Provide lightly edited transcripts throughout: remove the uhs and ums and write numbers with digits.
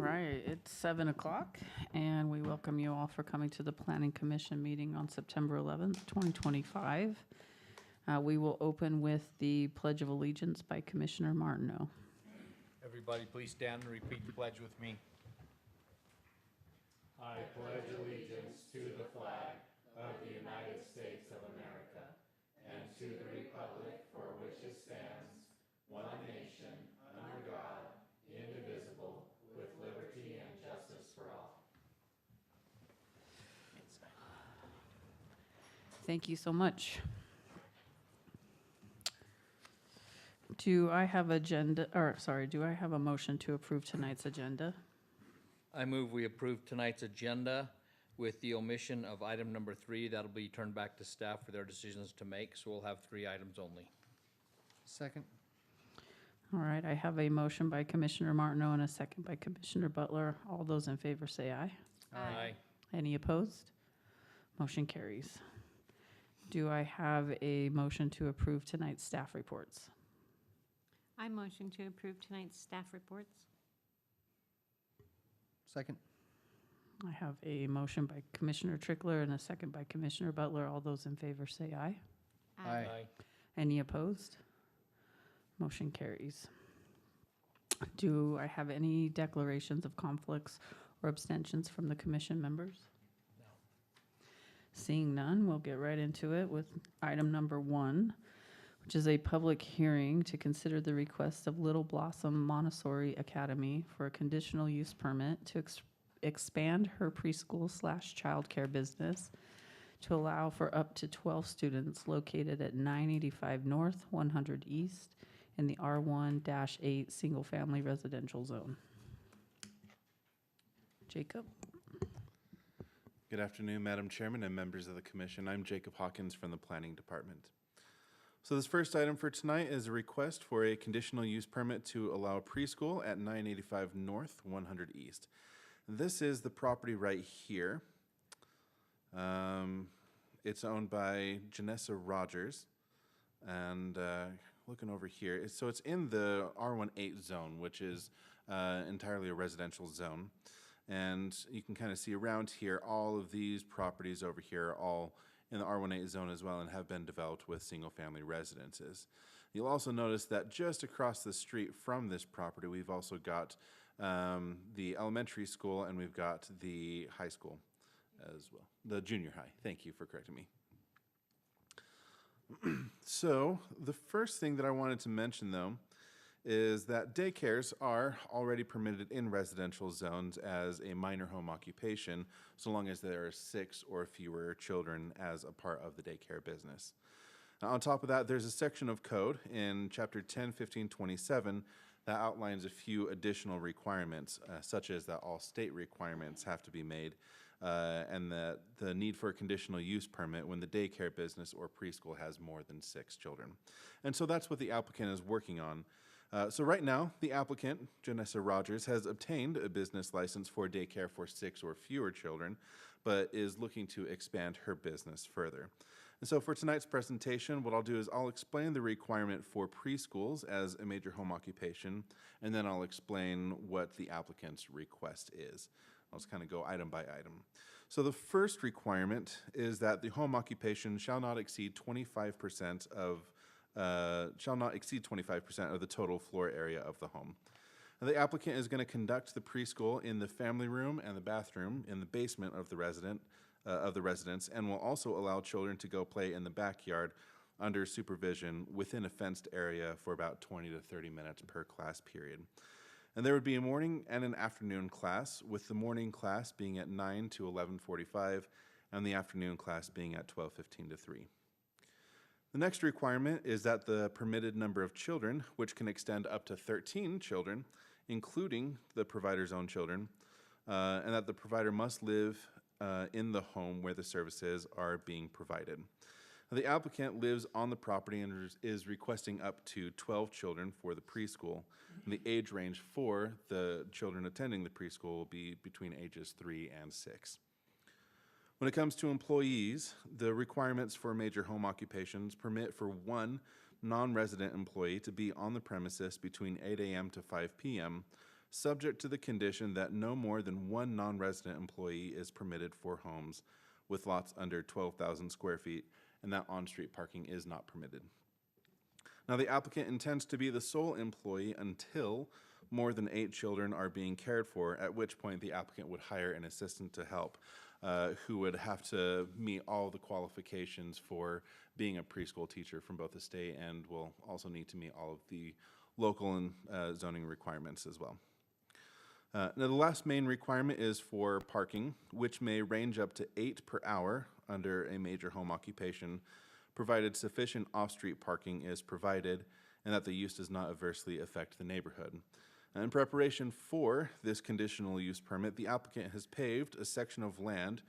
right, it's 7 o'clock, and we welcome you all for coming to the Planning Commission meeting on September 11th, 2025. We will open with the Pledge of Allegiance by Commissioner Martineau. Everybody, please stand and repeat the pledge with me. I pledge allegiance to the flag of the United States of America and to the republic for which it stands, one nation, under God, indivisible, with liberty and justice for all. Thank you so much. Do I have a motion to approve tonight's agenda? I move we approve tonight's agenda with the omission of item number 3. That'll be turned back to staff for their decisions to make, so we'll have 3 items only. Second. All right, I have a motion by Commissioner Martineau and a second by Commissioner Butler. All those in favor say aye. Aye. Any opposed? Motion carries. Do I have a motion to approve tonight's staff reports? I motion to approve tonight's staff reports. Second. I have a motion by Commissioner Trickler and a second by Commissioner Butler. All those in favor say aye. Aye. Any opposed? Motion carries. Do I have any declarations of conflicts or abstentions from the commission members? No. Seeing none, we'll get right into it with item number 1, which is a public hearing to consider the request of Little Blossom Montessori Academy for a conditional use permit to expand her preschool/childcare business to allow for up to 12 students located at 985 North, 100 East in the R1-8 single-family residential zone. Jacob? Good afternoon, Madam Chairman and members of the Commission. I'm Jacob Hawkins from the Planning Department. So this first item for tonight is a request for a conditional use permit to allow preschool at 985 North, 100 East. This is the property right here. It's owned by Janessa Rogers, and looking over here, so it's in the R18 zone, which is entirely a residential zone. And you can kind of see around here, all of these properties over here are all in the R18 zone as well and have been developed with single-family residences. You'll also notice that just across the street from this property, we've also got the elementary school and we've got the high school as well, the junior high. Thank you for correcting me. So the first thing that I wanted to mention, though, is that daycares are already permitted in residential zones as a minor home occupation, so long as there are 6 or fewer children as a part of the daycare business. Now, on top of that, there's a section of code in Chapter 10-15-27 that outlines a few additional requirements, such as that all state requirements have to be made, and that the need for a conditional use permit when the daycare business or preschool has more than 6 children. And so that's what the applicant is working on. So right now, the applicant, Janessa Rogers, has obtained a business license for daycare for 6 or fewer children, but is looking to expand her business further. And so for tonight's presentation, what I'll do is I'll explain the requirement for preschools as a major home occupation, and then I'll explain what the applicant's request is. I'll just kind of go item by item. So the first requirement is that the home occupation shall not exceed 25% of the total floor area of the home. Now, the applicant is going to conduct the preschool in the family room and the bathroom in the basement of the residence, and will also allow children to go play in the backyard under supervision within a fenced area for about 20 to 30 minutes per class period. And there would be a morning and an afternoon class, with the morning class being at 9 to 11:45 and the afternoon class being at 12:15 to 3. The next requirement is that the permitted number of children, which can extend up to 13 children, including the provider's own children, and that the provider must live in the home where the services are being provided. The applicant lives on the property and is requesting up to 12 children for the preschool. And the age range for the children attending the preschool will be between ages 3 and 6. When it comes to employees, the requirements for major home occupations permit for 1 non-resident employee to be on the premises between 8 a.m. to 5 p.m., subject to the condition that no more than one non-resident employee is permitted for homes with lots under 12,000 square feet, and that on-street parking is not permitted. Now, the applicant intends to be the sole employee until more than 8 children are being cared for, at which point the applicant would hire an assistant to help, who would have to meet all the qualifications for being a preschool teacher from both the state and will also need to meet all of the local and zoning requirements as well. Now, the last main requirement is for parking, which may range up to 8 per hour under a major home occupation, provided sufficient off-street parking is provided and that the use does not adversely affect the neighborhood. In preparation for this conditional use permit, the applicant has paved a section of land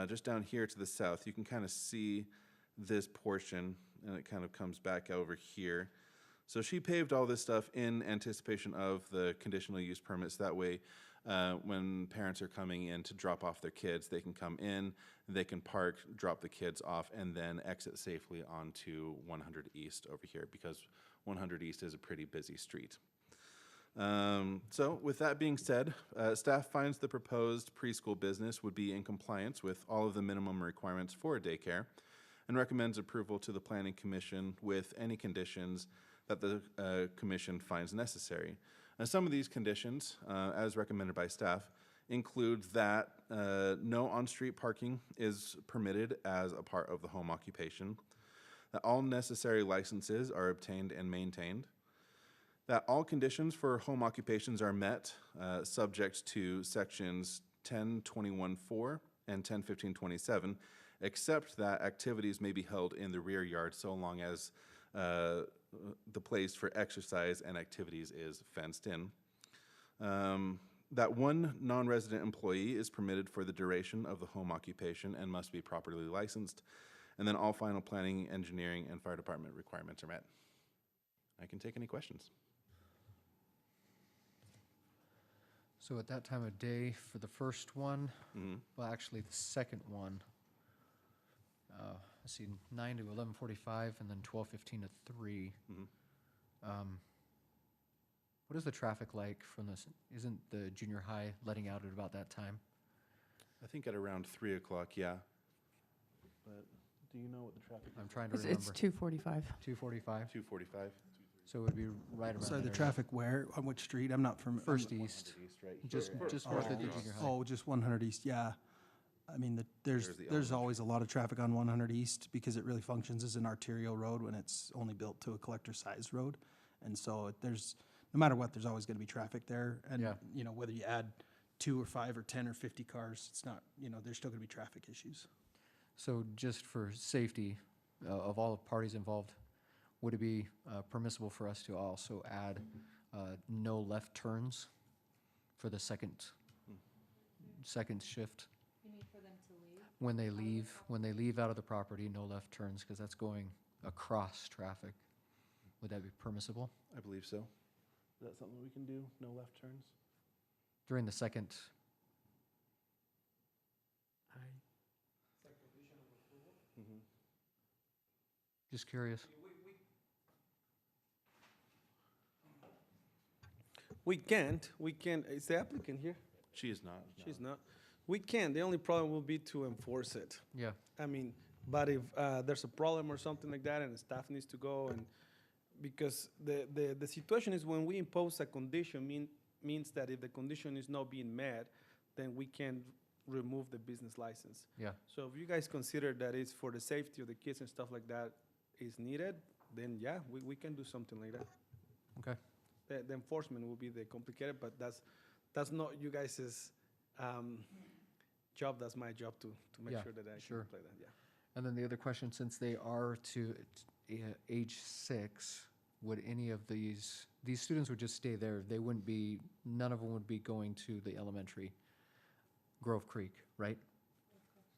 just down here to the south. You can kind of see this portion, and it kind of comes back over here. So she paved all this stuff in anticipation of the conditional use permits. That way, when parents are coming in to drop off their kids, they can come in, they can park, drop the kids off, and then exit safely onto 100 East over here, because 100 East is a pretty busy street. So with that being said, staff finds the proposed preschool business would be in compliance with all of the minimum requirements for a daycare and recommends approval to the Planning Commission with any conditions that the commission finds necessary. Some of these conditions, as recommended by staff, include that no on-street parking is permitted as a part of the home occupation, that all necessary licenses are obtained and maintained, that all conditions for home occupations are met, subject to sections 1021.4 and 1015.27, except that activities may be held in the rear yard so long as the place for exercise and activities is fenced in. That one non-resident employee is permitted for the duration of the home occupation and must be properly licensed. And then all final planning, engineering, and fire department requirements are met. I can take any questions. So at that time of day for the first one, well, actually the second one, let's see, 9 to 11:45 and then 12:15 to 3. What is the traffic like from this? Isn't the junior high letting out at about that time? I think at around 3 o'clock, yeah. But do you know what the traffic is? I'm trying to It's remember. 2:45. 2:45? 2:45. So it would be right around Sorry, the there. traffic where, on which street? I'm not from. First East, East, right just here. just north of the junior high. Oh, just 100 East, yeah. I mean, There's the there's elementary. always a lot of traffic on 100 East because it really functions as an arterial road when it's only built to a collector-sized road. And so there's, no matter what, there's always going to be traffic there. And, Yeah. you know, whether you add 2 or 5 or 10 or 50 cars, it's not, you know, there's still going to be traffic issues. So just for safety of all parties involved, would it be permissible for us to also add no left turns for the second shift? You need for them to leave? When they leave out of the property, no left turns, because that's going across traffic. Would that be permissible I believe so. Is that something we can do? No left turns? during the second? Just curious. We can't, is the applicant here? She is not. no. She's not. We can, the only problem will be to enforce it. Yeah, I mean, but if there's a problem or something like that and the staff needs to go and, because the situation is when we impose a condition means that if the condition is not being met, then we can remove the business license. yeah. So if you guys consider that it's for the safety of the kids and stuff like that is needed, then yeah, we can do something like that. Okay. The enforcement will be the complicated, but that's not you guys' job, that's my job to make Yeah, sure that I sure. can play that, yeah. And then the other question, since they are to age 6, would any of these students would just stay there? They wouldn't be, none of them would be going to the elementary, Grove Creek, right?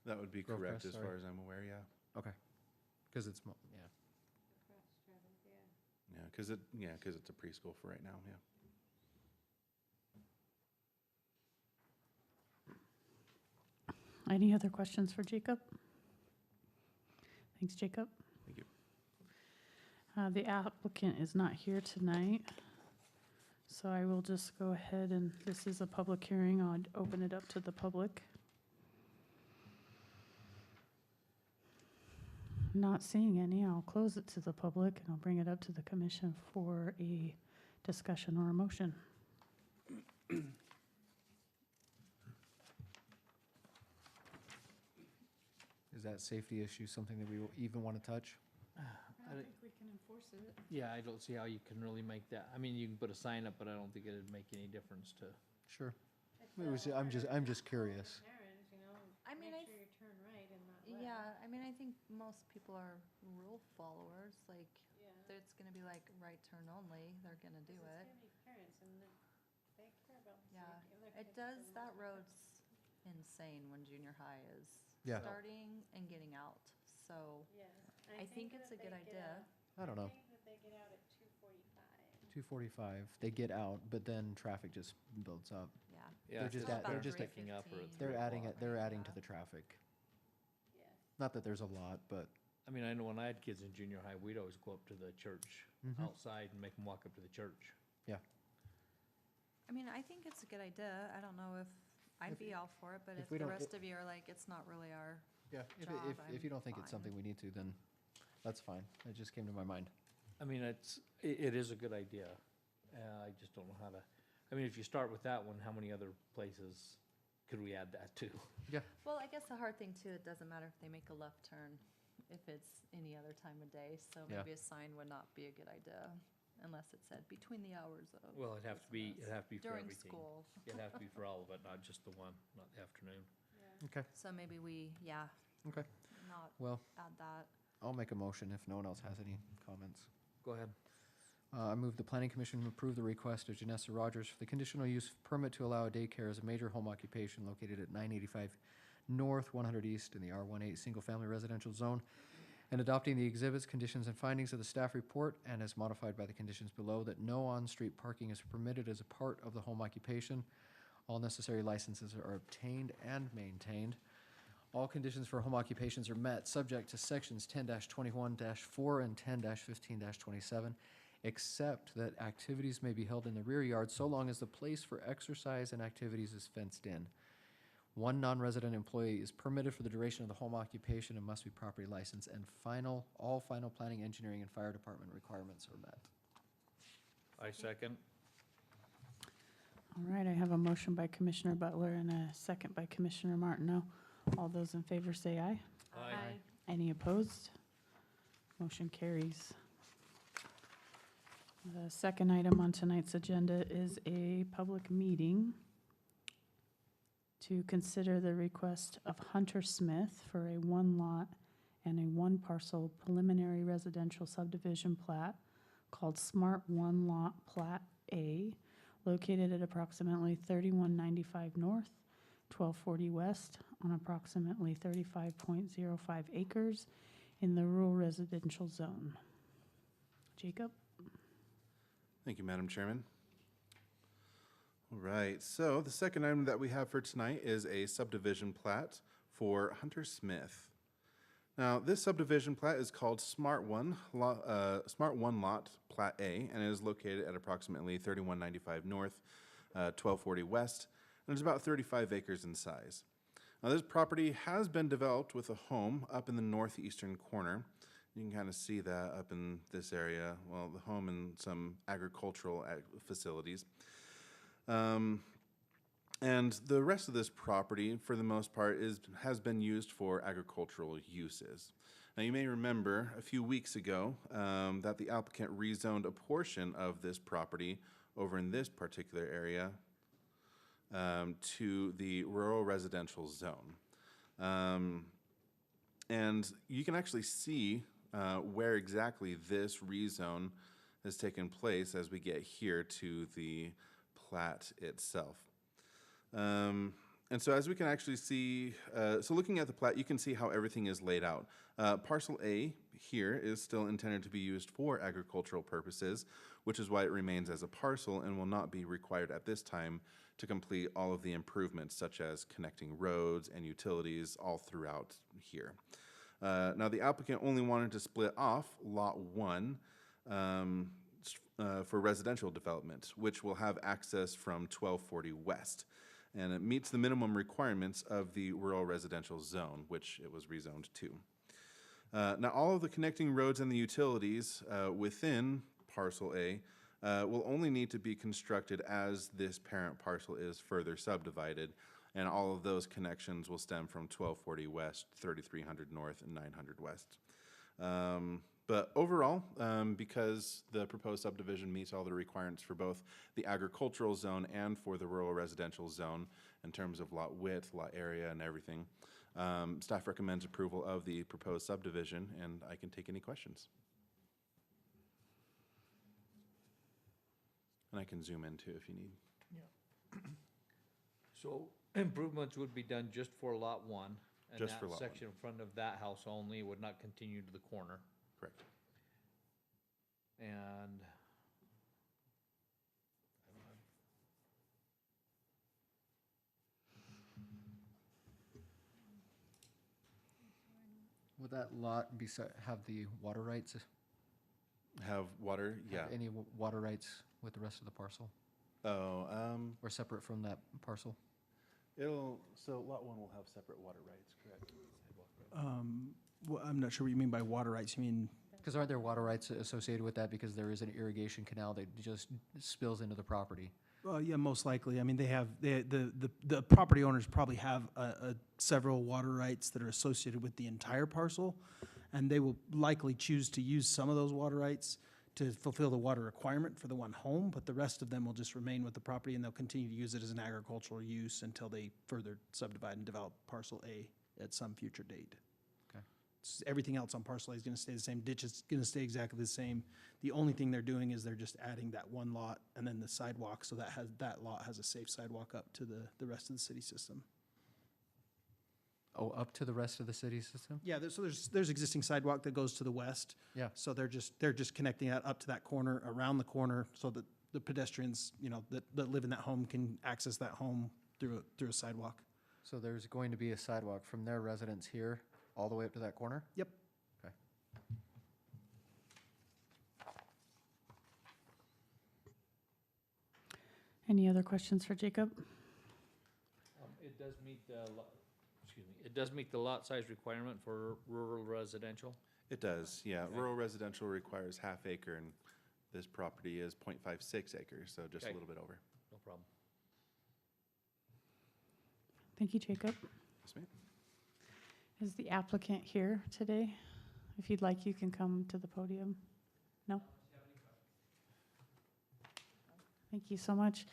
That would be Grove correct Crest, as far sorry. as I'm aware, yeah. Okay. Because it's, yeah. Yeah, because it's a preschool for right now, yeah. Any other questions for Jacob? Thanks, Jacob. Thank you. The applicant is not here tonight, So I will just go ahead and, this is a public hearing, I'll open it up to the public. Not seeing any, I'll close it to the public and I'll bring it up to the commission for a discussion or a motion. Is that safety issue something that we even want to touch? I don't think we can enforce it. Yeah, I don't see how you can really make that, I mean, you can put a sign up, but I don't think it'd make any difference to. Sure. I'm just curious. I mean, yeah, I mean, I think most people are rule followers, like, it's gonna be like right turn only, they're gonna do it. Yeah, it does, that road's insane when junior high is Yeah. starting and getting out, so I think it's a good idea. I don't know. 2:45, they get out, but then traffic just builds up. Yeah. Yeah, They're just Till at- they're about just at- picking up or at 3:15. They're 3 adding o'clock. it, they're adding to Yeah. the traffic. Not that there's a lot, but I mean, I know when I had kids in junior high, we'd always go up to the church Mhm. outside and make them walk up to the church. I mean, I think it's a good idea. I don't know if I'd If- be all for it, but if if we the don't- rest of you are like, it's not really our, yeah, job, if you don't think it's fine. something we need to, then that's fine. It just came to my mind. I mean, it is a good idea. I just don't know how to, I mean, if you start with that one, how many other places could we add that to? well, I guess the hard thing too, it doesn't matter if they make a left turn, if it's any other time of day, so Yeah. maybe a sign would not be a good idea, unless it said between the hours of. Well, it'd have to be, business. it'd have to be for During everything. school, It'd have to be for all of it, not just the one, not the afternoon. Okay, so maybe we, okay. not Well, add that. I'll make a motion if no one else has any comments. Go ahead. I move the planning commission approve the request of Janessa Rogers for the conditional use permit to allow a daycare as a major home occupation located at 985 North, 100 East in the R18 Single Family Residential Zone, and adopting the exhibits, conditions, and findings of the staff report, and as modified by the conditions below, that no on-street parking is permitted as a part of the home occupation. All necessary licenses are obtained and maintained. All conditions for home occupations are met, subject to sections 10-21-4 and 10-15-27, except that activities may be held in the rear yard so long as the place for exercise and activities is fenced in. One non-resident employee is permitted for the duration of the home occupation and must be properly licensed, and all final planning, engineering, and fire department requirements are met. I second. All right, I have a motion by Commissioner Butler and a second by Commissioner Martineau. All those in favor say aye. Aye. Any opposed? Motion carries. The second item on tonight's agenda is a public meeting to consider the request of Hunter Smith for a one-lot and a one-parcel preliminary residential subdivision plat called Smart One Lot Plat A, located at approximately 3195 North, 1240 West, on approximately 35.05 acres in the rural residential zone. Jacob? Thank you, Madam Chairman. All right, so the second item that we have for tonight is a subdivision plat for Hunter Smith. Now, this subdivision plat is called Smart One Lot Plat A, and it is located at approximately 3195 North, 1240 West, and it's about 35 acres in size. Now, this property has been developed with a home up in the northeastern corner. You can kind of see that up in this area, well, the home and some agricultural facilities. And the rest of this property, for the most part, has been used for agricultural uses. Now, you may remember a few weeks ago that the applicant rezoned a portion of this property over in this particular area to the rural residential zone. And you can actually see where exactly this rezone has taken place as we get here to the plat itself. And so as we can actually see, so looking at the plat, you can see how everything is laid out. Parcel A here is still intended to be used for agricultural purposes, which is why it remains as a parcel and will not be required at this time to complete all of the improvements, such as connecting roads and utilities all throughout here. Now, the applicant only wanted to split off Lot 1 for residential development, which will have access from 1240 West. And it meets the minimum requirements of the rural residential zone, which it was rezoned to. Now, all of the connecting roads and the utilities within Parcel A will only need to be constructed as this parent parcel is further subdivided, and all of those connections will stem from 1240 West, 3300 North, and 900 West. But overall, because the proposed subdivision meets all the requirements for both the agricultural zone and for the rural residential zone in terms of lot width, lot area, and everything, staff recommends approval of the proposed subdivision, and I can take any questions. And I can zoom in too if you need. So improvements would be done just for lot one? Just for lot And one. that section in front of that house only would not continue to the corner? Correct. And Would that lot have the water rights? Have water? Yeah. Have any water rights with the rest of the parcel? Oh, Or separate from that parcel? so lot one will have separate water rights, correct? Well, I'm not sure what you mean by water rights. You mean, Because aren't there water rights associated with that because there is an irrigation canal that just spills into the property? yeah, most likely. I mean, the property owners probably have several water rights that are associated with the entire parcel, and they will likely choose to use some of those water rights to fulfill the water requirement for the one home, but the rest of them will just remain with the property, and they'll continue to use it as an agricultural use until they further subdivide and develop parcel A at some future date. Okay. Everything else on parcel A is gonna stay the same, ditch is gonna stay exactly the same. The only thing they're doing is they're just adding that one lot and then the sidewalk, so that lot has a safe sidewalk up to the rest of the city system. Oh, up to the rest of the city system? Yeah, there's existing sidewalk that goes to the west. Yeah. So they're just connecting that up to that corner, around the corner, so that the pedestrians, that live in that home can access that home through a sidewalk. So there's going to be a sidewalk from their residence here all the way up to that corner? Yep. Okay. Any other questions for Jacob? it does meet the it does meet the lot size requirement for rural residential? It does, yeah. Okay. Rural residential requires half acre, and this property is 0.56 acres, so just a Okay. little bit over. No problem. Thank you, Jacob. Yes, ma'am. Is the applicant here today? If you'd like, you can come to the podium. No? Thank you so much.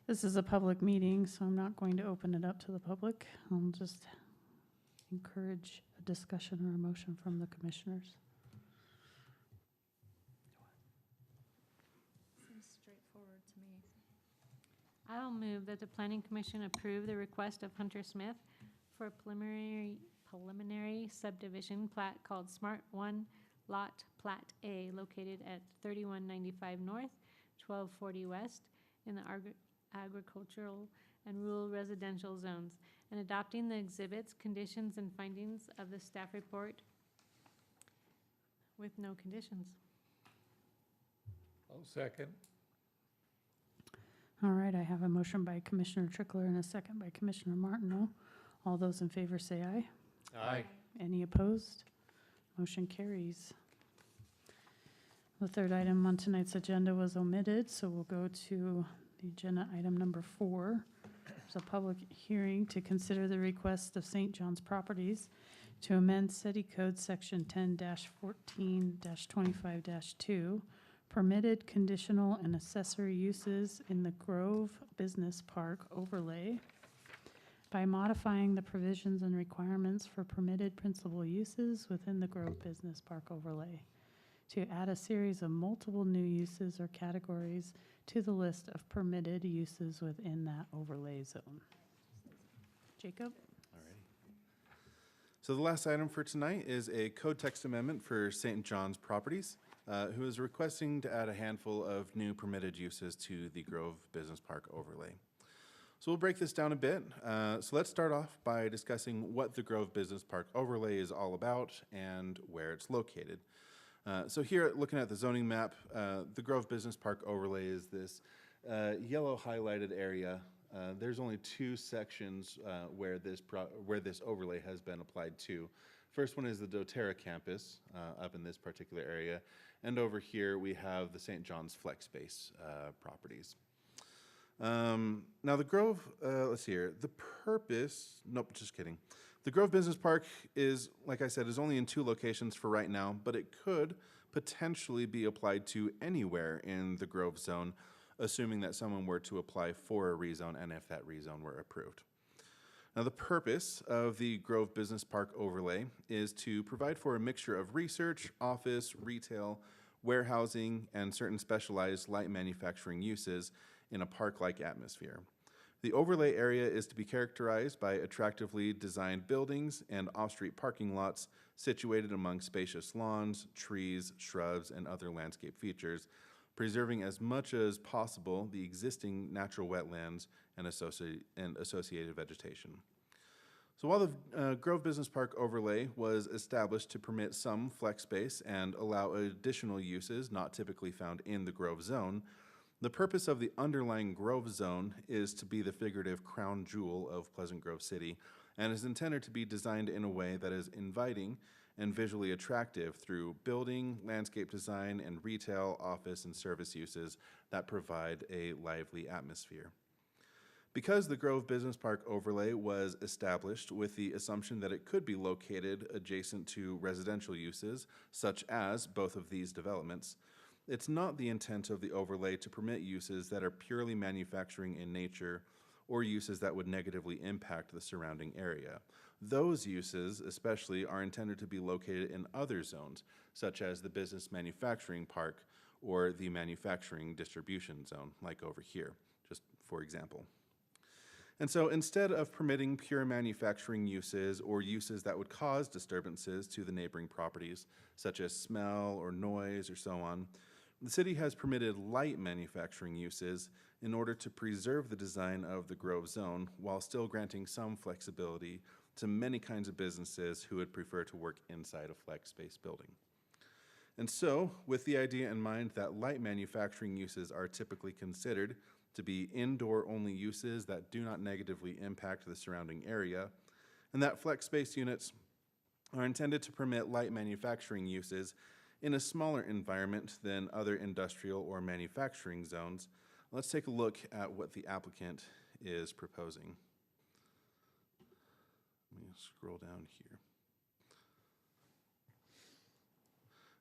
This is a public meeting, so I'm not going to open it up to the public. I'll just encourage a discussion or a motion from the commissioners. Seems straightforward to me. I'll move that the planning commission approve the request of Hunter Smith for a preliminary subdivision plat called Smart One Lot Plat A, located at 3195 North, 1240 West, in the agricultural and rural residential zones, and adopting the exhibits, conditions, and findings of the staff report with no conditions. I'll second. All right, I have a motion by Commissioner Trickler and a second by Commissioner Martineau. All those in favor say aye. Aye. Any opposed? Motion carries. The third item on tonight's agenda was omitted, so we'll go to the agenda item number 4. It's a public hearing to consider the request of St. John's Properties to amend City Code Section 10-14-25-2, permitted conditional and accessory uses in the Grove Business Park overlay by modifying the provisions and requirements for permitted principal uses within the Grove Business Park overlay to add a series of multiple new uses or categories to the list of permitted uses within that overlay zone. Jacob? Alrighty. So the last item for tonight is a code text amendment for St. John's Properties, who is requesting to add a handful of new permitted uses to the Grove Business Park overlay. So we'll break this down a bit. So let's start off by discussing what the Grove Business Park overlay is all about and where it's located. So here, looking at the zoning map, the Grove Business Park overlay is this yellow highlighted area. There's only two sections where this overlay has been applied to. First one is the doTERRA campus up in this particular area, and over here we have the St. John's Flex Space properties. Now the Grove, let's see here, the purpose, nope, just kidding. The Grove Business Park is, like I said, is only in 2 locations for right now, but it could potentially be applied to anywhere in the Grove zone, assuming that someone were to apply for a rezone and if that rezone were approved. Now the purpose of the Grove Business Park overlay is to provide for a mixture of research, office, retail, warehousing, and certain specialized light manufacturing uses in a park-like atmosphere. The overlay area is to be characterized by attractively designed buildings and off-street parking lots situated among spacious lawns, trees, shrubs, and other landscape features, preserving as much as possible the existing natural wetlands and associated vegetation. So while the Grove Business Park overlay was established to permit some flex space and allow additional uses not typically found in the Grove zone, the purpose of the underlying Grove zone is to be the figurative crown jewel of Pleasant Grove City and is intended to be designed in a way that is inviting and visually attractive through building, landscape design, and retail, office, and service uses that provide a lively atmosphere. Because the Grove Business Park overlay was established with the assumption that it could be located adjacent to residential uses, such as both of these developments, it's not the intent of the overlay to permit uses that are purely manufacturing in nature or uses that would negatively impact the surrounding area. Those uses especially are intended to be located in other zones, such as the business manufacturing park or the manufacturing distribution zone, like over here, just for example. And so instead of permitting pure manufacturing uses or uses that would cause disturbances to the neighboring properties, such as smell or noise or so on, the city has permitted light manufacturing uses in order to preserve the design of the Grove zone while still granting some flexibility to many kinds of businesses who would prefer to work inside a flex space building. And so, with the idea in mind that light manufacturing uses are typically considered to be indoor-only uses that do not negatively impact the surrounding area, and that flex space units are intended to permit light manufacturing uses in a smaller environment than other industrial or manufacturing zones, let's take a look at what the applicant is proposing. Let me scroll down here.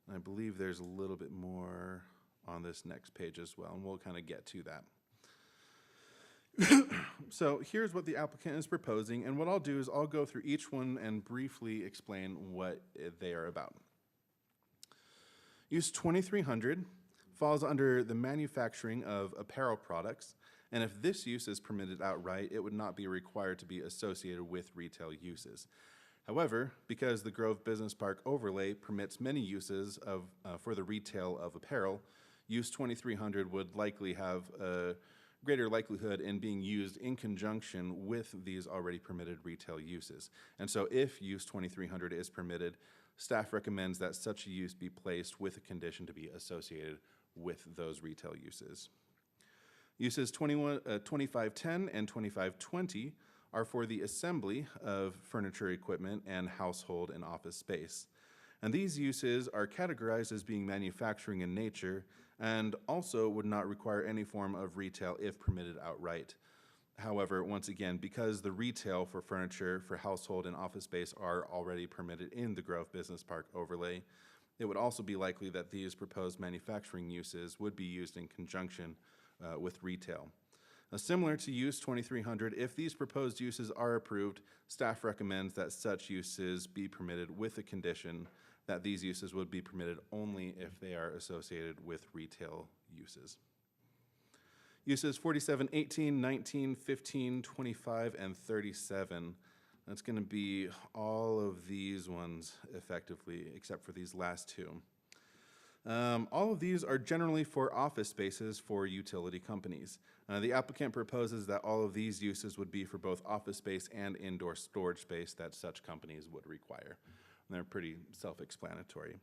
And I believe there's a little bit more on this next page as well, and we'll kind of get to that. So here's what the applicant is proposing, and what I'll do is I'll go through each one and briefly explain what they are about. Use 2300 falls under the manufacturing of apparel products, and if this use is permitted outright, it would not be required to be associated with retail uses. However, because the Grove Business Park overlay permits many uses for the retail of apparel, use 2300 would likely have a greater likelihood in being used in conjunction with these already permitted retail uses. And so if use 2300 is permitted, staff recommends that such a use be placed with a condition to be associated with those retail uses. Uses 2510 and 2520 are for the assembly of furniture equipment and household and office space. And these uses are categorized as being manufacturing in nature and also would not require any form of retail if permitted outright. However, once again, because the retail for furniture for household and office space are already permitted in the Grove Business Park overlay, it would also be likely that these proposed manufacturing uses would be used in conjunction with retail. Now, similar to use 2300, if these proposed uses are approved, staff recommends that such uses be permitted with a condition that these uses would be permitted only if they are associated with retail uses. Uses 47, 18, 19, 15, 25, and 37. That's going to be all of these ones effectively, except for these last two. All of these are generally for office spaces for utility companies. The applicant proposes that all of these uses would be for both office space and indoor storage space that such companies would require. And they're pretty self-explanatory.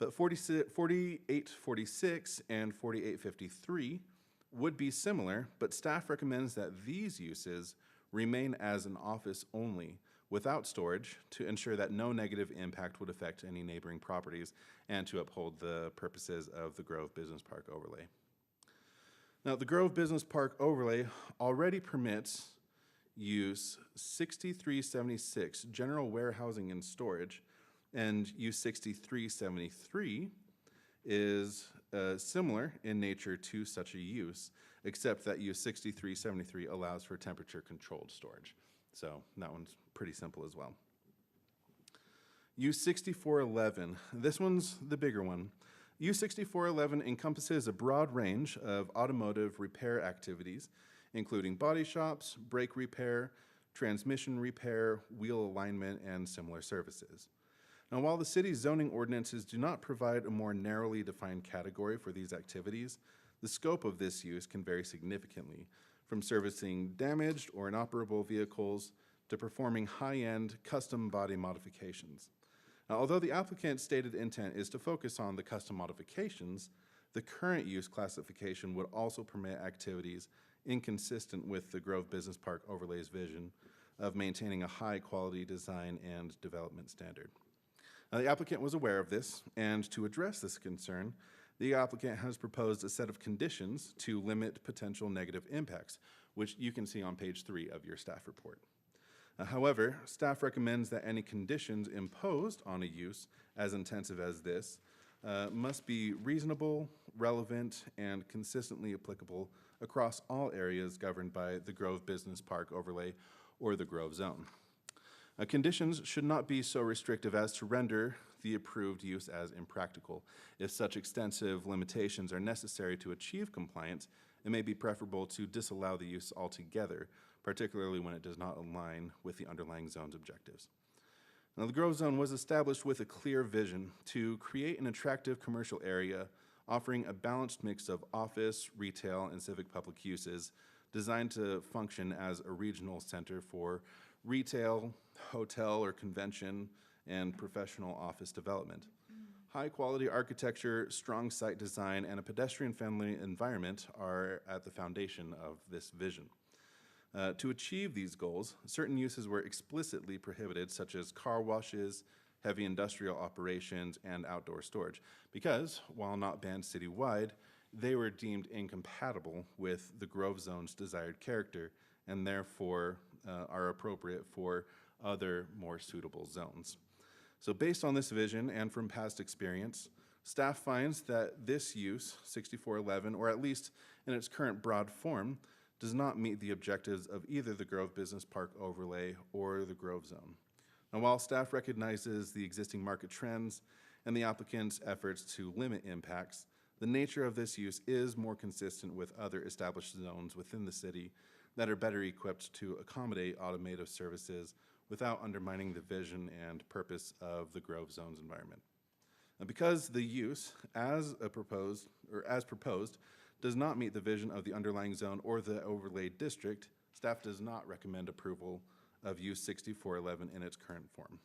But 4846 and 4853 would be similar, but staff recommends that these uses remain as an office only without storage to ensure that no negative impact would affect any neighboring properties and to uphold the purposes of the Grove Business Park overlay. Now, the Grove Business Park overlay already permits use 6376 general warehousing and storage, and use 6373 is similar in nature to such a use, except that use 6373 allows for temperature-controlled storage. So that one's pretty simple as well. Use 6411, this one's the bigger one. Use 6411 encompasses a broad range of automotive repair activities, including body shops, brake repair, transmission repair, wheel alignment, and similar services. Now, while the city's zoning ordinances do not provide a more narrowly defined category for these activities, the scope of this use can vary significantly, from servicing damaged or inoperable vehicles to performing high-end custom body modifications. Now, although the applicant's stated intent is to focus on the custom modifications, the current use classification would also permit activities inconsistent with the Grove Business Park overlay's vision of maintaining a high-quality design and development standard. Now, the applicant was aware of this, and to address this concern, the applicant has proposed a set of conditions to limit potential negative impacts, which you can see on page 3 of your staff report. However, staff recommends that any conditions imposed on a use as intensive as this must be reasonable, relevant, and consistently applicable across all areas governed by the Grove Business Park overlay or the Grove Zone. Conditions should not be so restrictive as to render the approved use as impractical. If such extensive limitations are necessary to achieve compliance, it may be preferable to disallow the use altogether, particularly when it does not align with the underlying zone's objectives. Now, the Grove Zone was established with a clear vision to create an attractive commercial area offering a balanced mix of office, retail, and civic public uses designed to function as a regional center for retail, hotel or convention, and professional office development. High-quality architecture, strong site design, and a pedestrian-friendly environment are at the foundation of this vision. To achieve these goals, certain uses were explicitly prohibited, such as car washes, heavy industrial operations, and outdoor storage, because, while not banned citywide, they were deemed incompatible with the Grove Zone's desired character, and therefore are appropriate for other more suitable zones. So based on this vision and from past experience, staff finds that this use, 6411, or at least in its current broad form, does not meet the objectives of either the Grove Business Park overlay or the Grove Zone. Now, while staff recognizes the existing market trends and the applicant's efforts to limit impacts, the nature of this use is more consistent with other established zones within the city that are better equipped to accommodate automotive services without undermining the vision and purpose of the Grove Zone's environment. Now, because the use as proposed does not meet the vision of the underlying zone or the overlay district, staff does not recommend approval of use 6411 in its current form.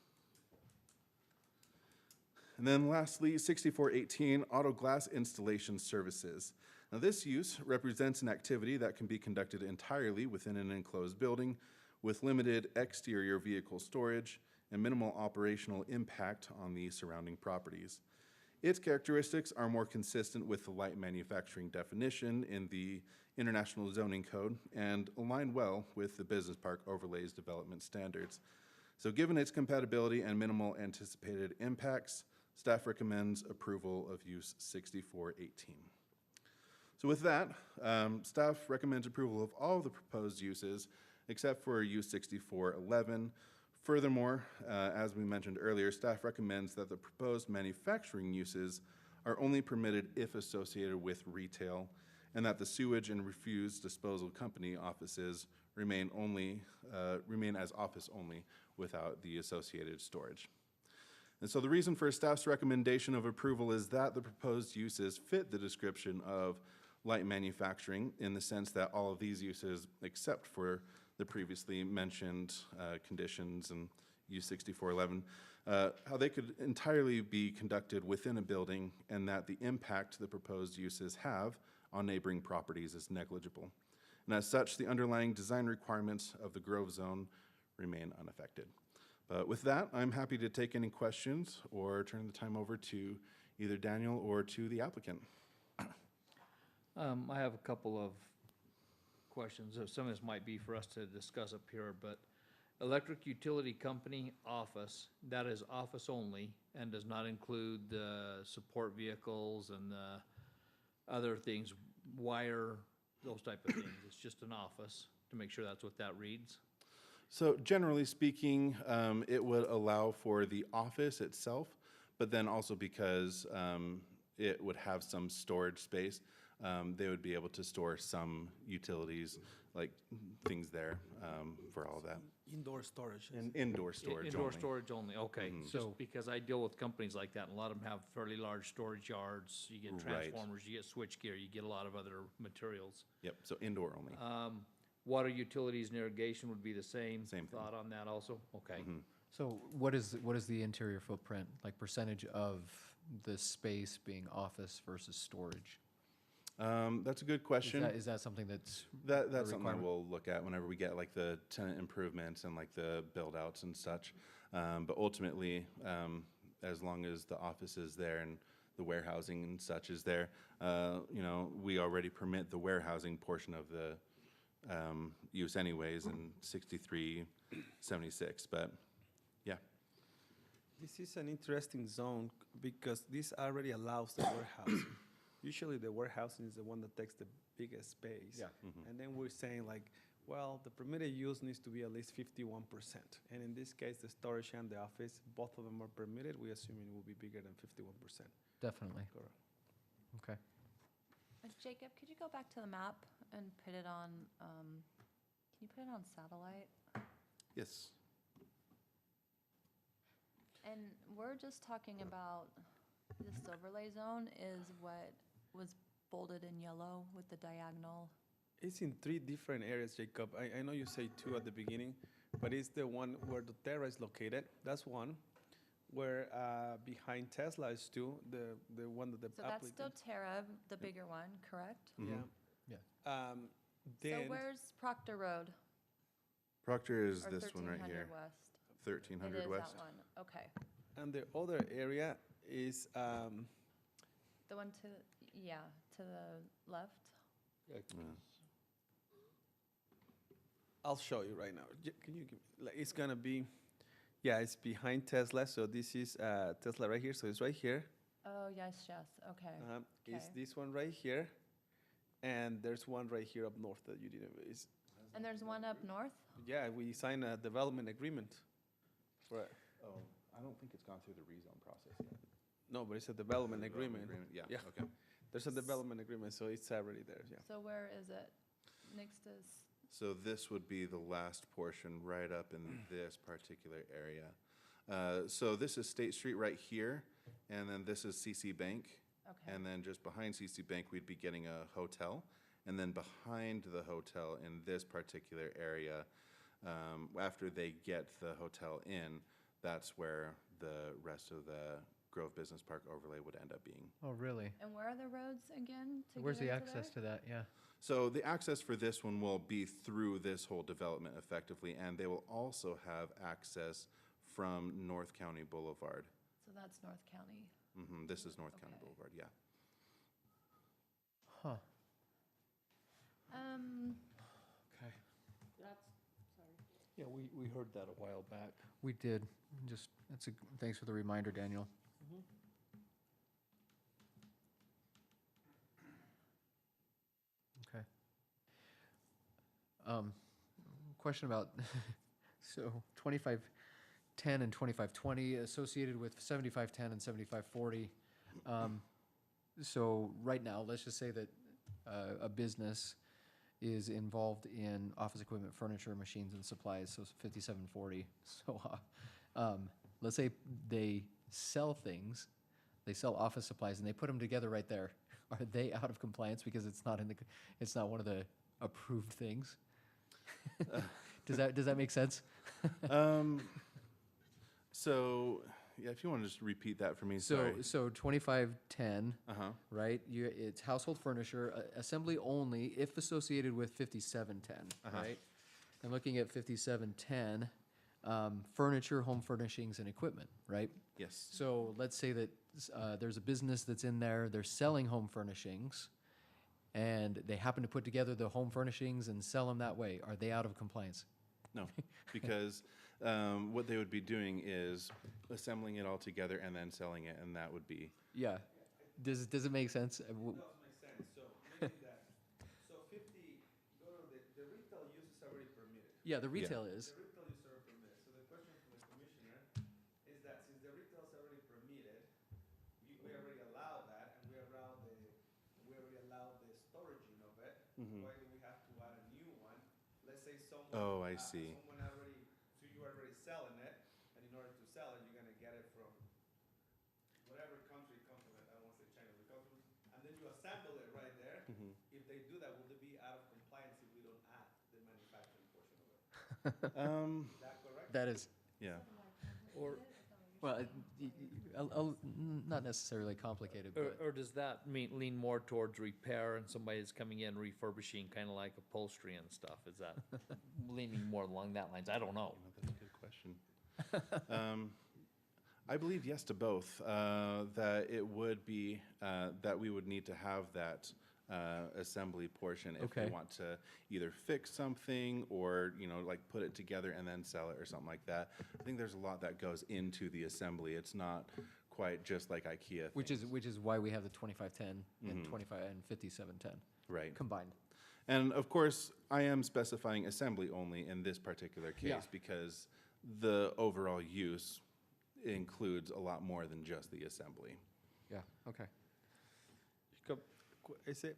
And then lastly, 6418, auto glass installation services. Now, this use represents an activity that can be conducted entirely within an enclosed building with limited exterior vehicle storage and minimal operational impact on the surrounding properties. Its characteristics are more consistent with the light manufacturing definition in the International Zoning Code and align well with the Business Park Overlays development standards. So given its compatibility and minimal anticipated impacts, staff recommends approval of use 6418. So with that, staff recommends approval of all the proposed uses except for use 6411. Furthermore, as we mentioned earlier, staff recommends that the proposed manufacturing uses are only permitted if associated with retail, and that the sewage and refuse disposal company offices remain as office only without the associated storage. And so the reason for staff's recommendation of approval is that the proposed uses fit the description of light manufacturing in the sense that all of these uses, except for the previously mentioned conditions in use 6411, how they could entirely be conducted within a building and that the impact the proposed uses have on neighboring properties is negligible. And as such, the underlying design requirements of the Grove Zone remain unaffected. But with that, I'm happy to take any questions or turn the time over to either Daniel or to the applicant. I have a couple of questions. Some of this might be for us to discuss up here, but electric utility company office, that is office only and does not include the support vehicles and the other things, wire, those type of things. It's just an office, to make sure that's what that reads. So generally speaking, it would allow for the office itself, but then also because it would have some storage space, they would be able to store some utilities, like things there for all that. Indoor storage. And indoor storage Indoor only. storage only, okay. So- Just because I deal with companies like that, and a lot of them have fairly large storage yards. You get Right. transformers, you get switchgear, you get a lot of other materials. Yep, so indoor only. Water utilities and irrigation would be the same? Same thing. Thought on that also? Okay. So what is the interior footprint, like percentage of the space being office versus storage? That's a good question. Is that something that's That's a something that requirement? we'll look at whenever we get like the tenant improvements and like the build outs and such. But ultimately, as long as the office is there and the warehousing and such is there, we already permit the warehousing portion of the use anyways in 6376, but yeah. This is an interesting zone because this already allows the warehousing. Usually the warehousing is the one that takes the biggest space. Yeah. And then we're saying like, well, the permitted use needs to be at least 51%. And in this case, the storage and the office, both of them are permitted. We assume it will be bigger than 51%. Definitely. Correct. Okay. Jacob, could you go back to the map and put it on, can you put it on satellite? Yes. And we're just talking about this overlay zone is what was bolded in yellow with the diagonal. It's in 3 different areas, Jacob. I know you say 2 at the beginning, but it's the one where the Terra is located. That's one. Where behind Tesla is 2, the one that the So that's still applicant. Terra, the bigger one, correct? Yeah. Yeah. So Then where's Proctor Road? Proctor is Or this one right 1300 here, West? 1300 It is West. that one, okay. and the other area is The one to, yeah, to the left? I'll show you right now. Can you give, like, it's gonna be, yeah, it's behind Tesla. So this is Tesla right here. So it's right here. Oh, yes, okay. It's Okay. this one right here, and there's one right here up north that you didn't. It's, And there's one up north? yeah, we signed a development agreement. For it. Oh, I don't think it's gone through the rezone process yet. No, but it's a development agreement. Yeah, Yeah. okay. There's a development agreement, so it's already there. Yeah. So where is it? Next is, So this would be the last portion right up in this particular area. So this is State Street right here, and then this is CC Bank. okay. And then just behind CC Bank, we'd be getting a hotel. And then behind the hotel in this particular area, after they get the hotel in, that's where the rest of the Grove Business Park overlay would end up being. Oh, really? And where are the roads again to Where's get the into access there? to that? Yeah. So the access for this one will be through this whole development effectively, and they will also have access from North County Boulevard. So that's North County. This is North County Okay. Boulevard, yeah. Huh. Okay. Yeah, we heard that a while back. We did. Thanks for the reminder, Daniel. Okay. Question about, so 2510 and 2520 associated with 7510 and 7540. So right now, let's just say that a business is involved in office equipment, furniture, machines, and supplies, so it's 5740. So let's say they sell things, they sell office supplies, and they put them together right there. Are they out of compliance because it's not one of the approved things? Does that make sense? So Yeah, if you want to just repeat that for me, So, sorry. so 2510, Uh-huh. right? It's household furniture, assembly only if associated with 5710, Uh-huh. right? And looking at 5710, furniture, home furnishings, and equipment, right? Yes. So let's say that there's a business that's in there, they're selling home furnishings, and they happen to put together the home furnishings and sell them that way. Are they out of compliance? No, because what they would be doing is assembling it all together and then selling it, and that would be, Yeah. Does it make sense? Does make sense, so maybe that, so 50, go to the retail use is already permitted. Yeah, the retail is. The retail use are permitted, so the question from the commissioner is that since the retail is already permitted, we already allow that, and we already allow the storaging of it. Why do we have to add a new one? Let's say someone. Oh, I see. Someone already, so you are already selling it, and in order to sell it, you're gonna get it from whatever country it comes from, I don't wanna say China, it comes from, and then you assemble it right there. If they do that, will they be out of compliance if we don't add the manufacturing portion of it? Is that correct? That is, yeah. Or, well, not necessarily complicated, but. or does that lean more towards repair and somebody that's coming in refurbishing, kind of like upholstery and stuff? Is that leaning more along that lines? I don't know. That's a good question. I believe yes to both, that it would be, that we would need to have that assembly portion if we Okay. want to either fix something or, like put it together and then sell it or something like that. I think there's a lot that goes into the assembly. It's not quite just like IKEA Which things. is why we have the 2510 and 5710 Right. combined. And of course, I am specifying assembly only in this particular case Yeah. because the overall use includes a lot more than just the assembly. Yeah, okay. Is it,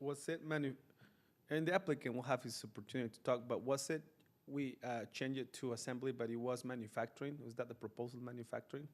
was it and the applicant will have his opportunity to talk, but was it, we changed it to assembly, but it was manufacturing? Was that the proposal, manufacturing?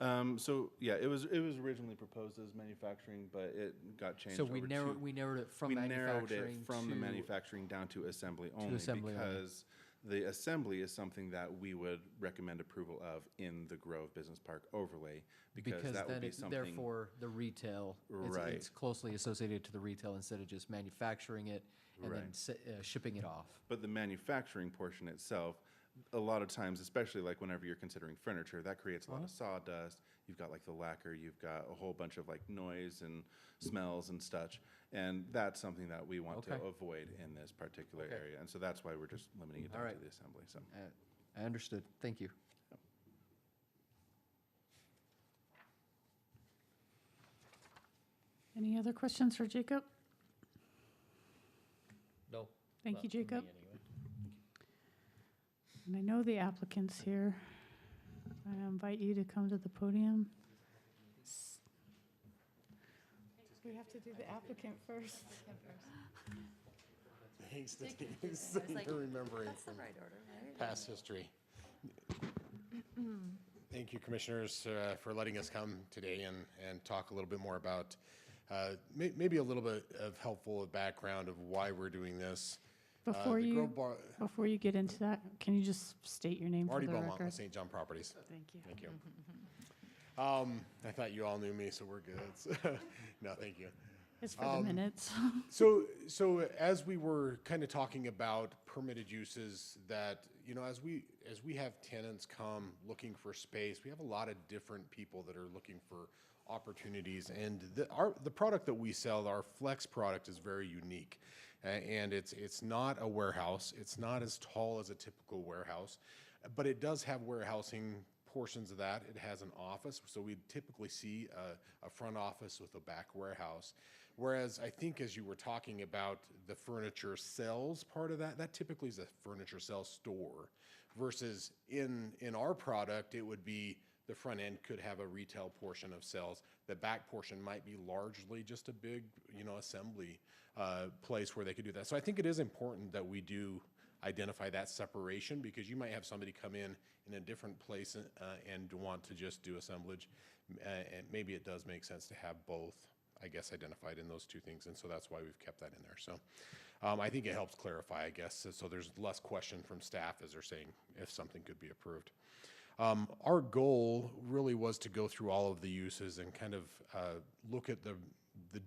So yeah, it was originally proposed as manufacturing, but it got changed So over we to. narrowed it from We narrowed manufacturing it from the to- manufacturing down to assembly only assembly only. because the assembly is something that we would recommend approval of in the Grove Business Park overlay because that would then be it's something. therefore the retail, Right. it's closely associated to the retail instead of just manufacturing it and then Right. shipping it off. But the manufacturing portion itself, a lot of times, especially like whenever you're considering furniture, that creates a lot of sawdust. You've got like the lacquer, you've got a whole bunch of like noise and smells and such. And that's something that we want to Okay. avoid in this particular Okay. area. And so that's why we're just limiting it All down right. to the assembly, so. I understood, thank you. Any other questions for Jacob? No. Thank not you, for me Jacob. anyway. And I know the applicant's here. I invite you to come to the podium. We have to do the applicant first. Thanks, Thank Denise. you. I was like, You're remembering That's the from right order, right? past history. Thank you, commissioners, for letting us come today and talk a little bit more about, maybe a little bit of helpful background of why we're doing this. Before The you, Grove Bar- before you get into that, can you just state your name for Marty the Belmont record? with St. John Properties. Thank you. Thank you. I thought you all knew me, so we're good. No, thank you. It's for the minutes. So as we were kind of talking about permitted uses that, as we have tenants come looking for space, we have a lot of different people that are looking for opportunities. And the product that we sell, our Flex product, is very unique. And it's not a warehouse. It's not as tall as a typical warehouse, but it does have warehousing portions of that. It has an office, so we typically see a front office with a back warehouse. Whereas I think as you were talking about the furniture sales part of that, that typically is a furniture sales store. Versus in our product, it would be the front end could have a retail portion of sales. The back portion might be largely just a big, assembly place where they could do that. So I think it is important that we do identify that separation, because you might have somebody come in a different place and want to just do assemblage. And maybe it does make sense to have both, I guess, identified in those two things. And so that's why we've kept that in there. So I think it helps clarify, I guess, so there's less question from staff as they're saying if something could be approved. Our goal really was to go through all of the uses and kind of look at the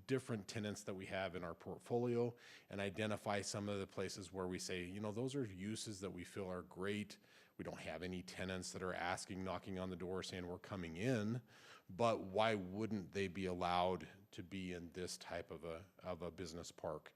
different tenants that we have in our portfolio and identify some of the places where we say, you know, those are uses that we feel are great. We don't have any tenants that are asking, knocking on the door saying we're coming in, but why wouldn't they be allowed to be in this type of a business park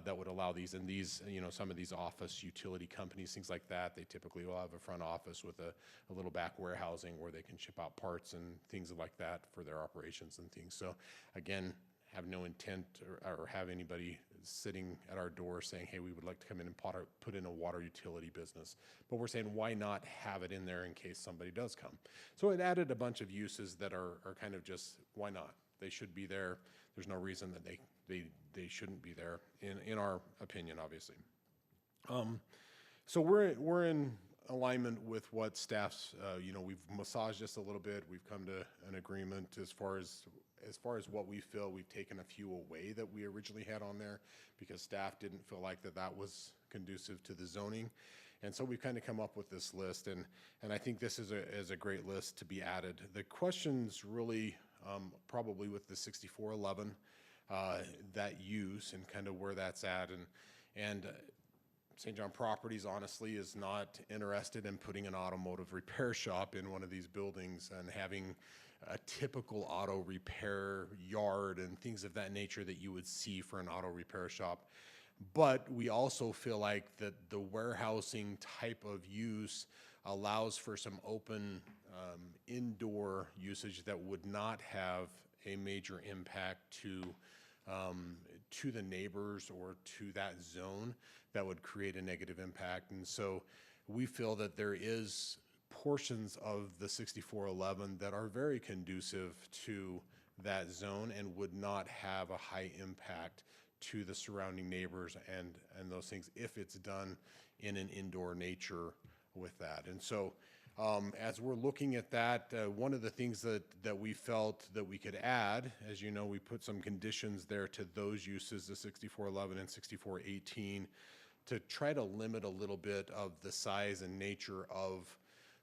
that would allow these? And these, you know, some of these office utility companies, things like that, they typically will have a front office with a little back warehousing where they can ship out parts and things like that for their operations and things. So again, have no intent or have anybody sitting at our door saying, hey, we would like to come in and put in a water utility business. But we're saying, why not have it in there in case somebody does come? So it added a bunch of uses that are kind of just, why not? They should be there. There's no reason that they shouldn't be there, in our opinion, obviously. So we're in alignment with what staff's, you know, we've massaged this a little bit. We've come to an agreement as far as what we feel. We've taken a few away that we originally had on there because staff didn't feel like that was conducive to the zoning. And so we've kind of come up with this list, and I think this is a great list to be added. The questions really probably with the 6411, that use and kind of where that's at, and St. John Properties honestly is not interested in putting an automotive repair shop in one of these buildings and having a typical auto repair yard and things of that nature that you would see for an auto repair shop. But we also feel like that the warehousing type of use allows for some open indoor usage that would not have a major impact to the neighbors or to that zone that would create a negative impact. And so we feel that there is portions of the 6411 that are very conducive to that zone and would not have a high impact to the surrounding neighbors and those things if it's done in an indoor nature with that. And so as we're looking at that, one of the things that we felt that we could add, as you know, we put some conditions there to those uses, the 6411 and 6418, to try to limit a little bit of the size and nature of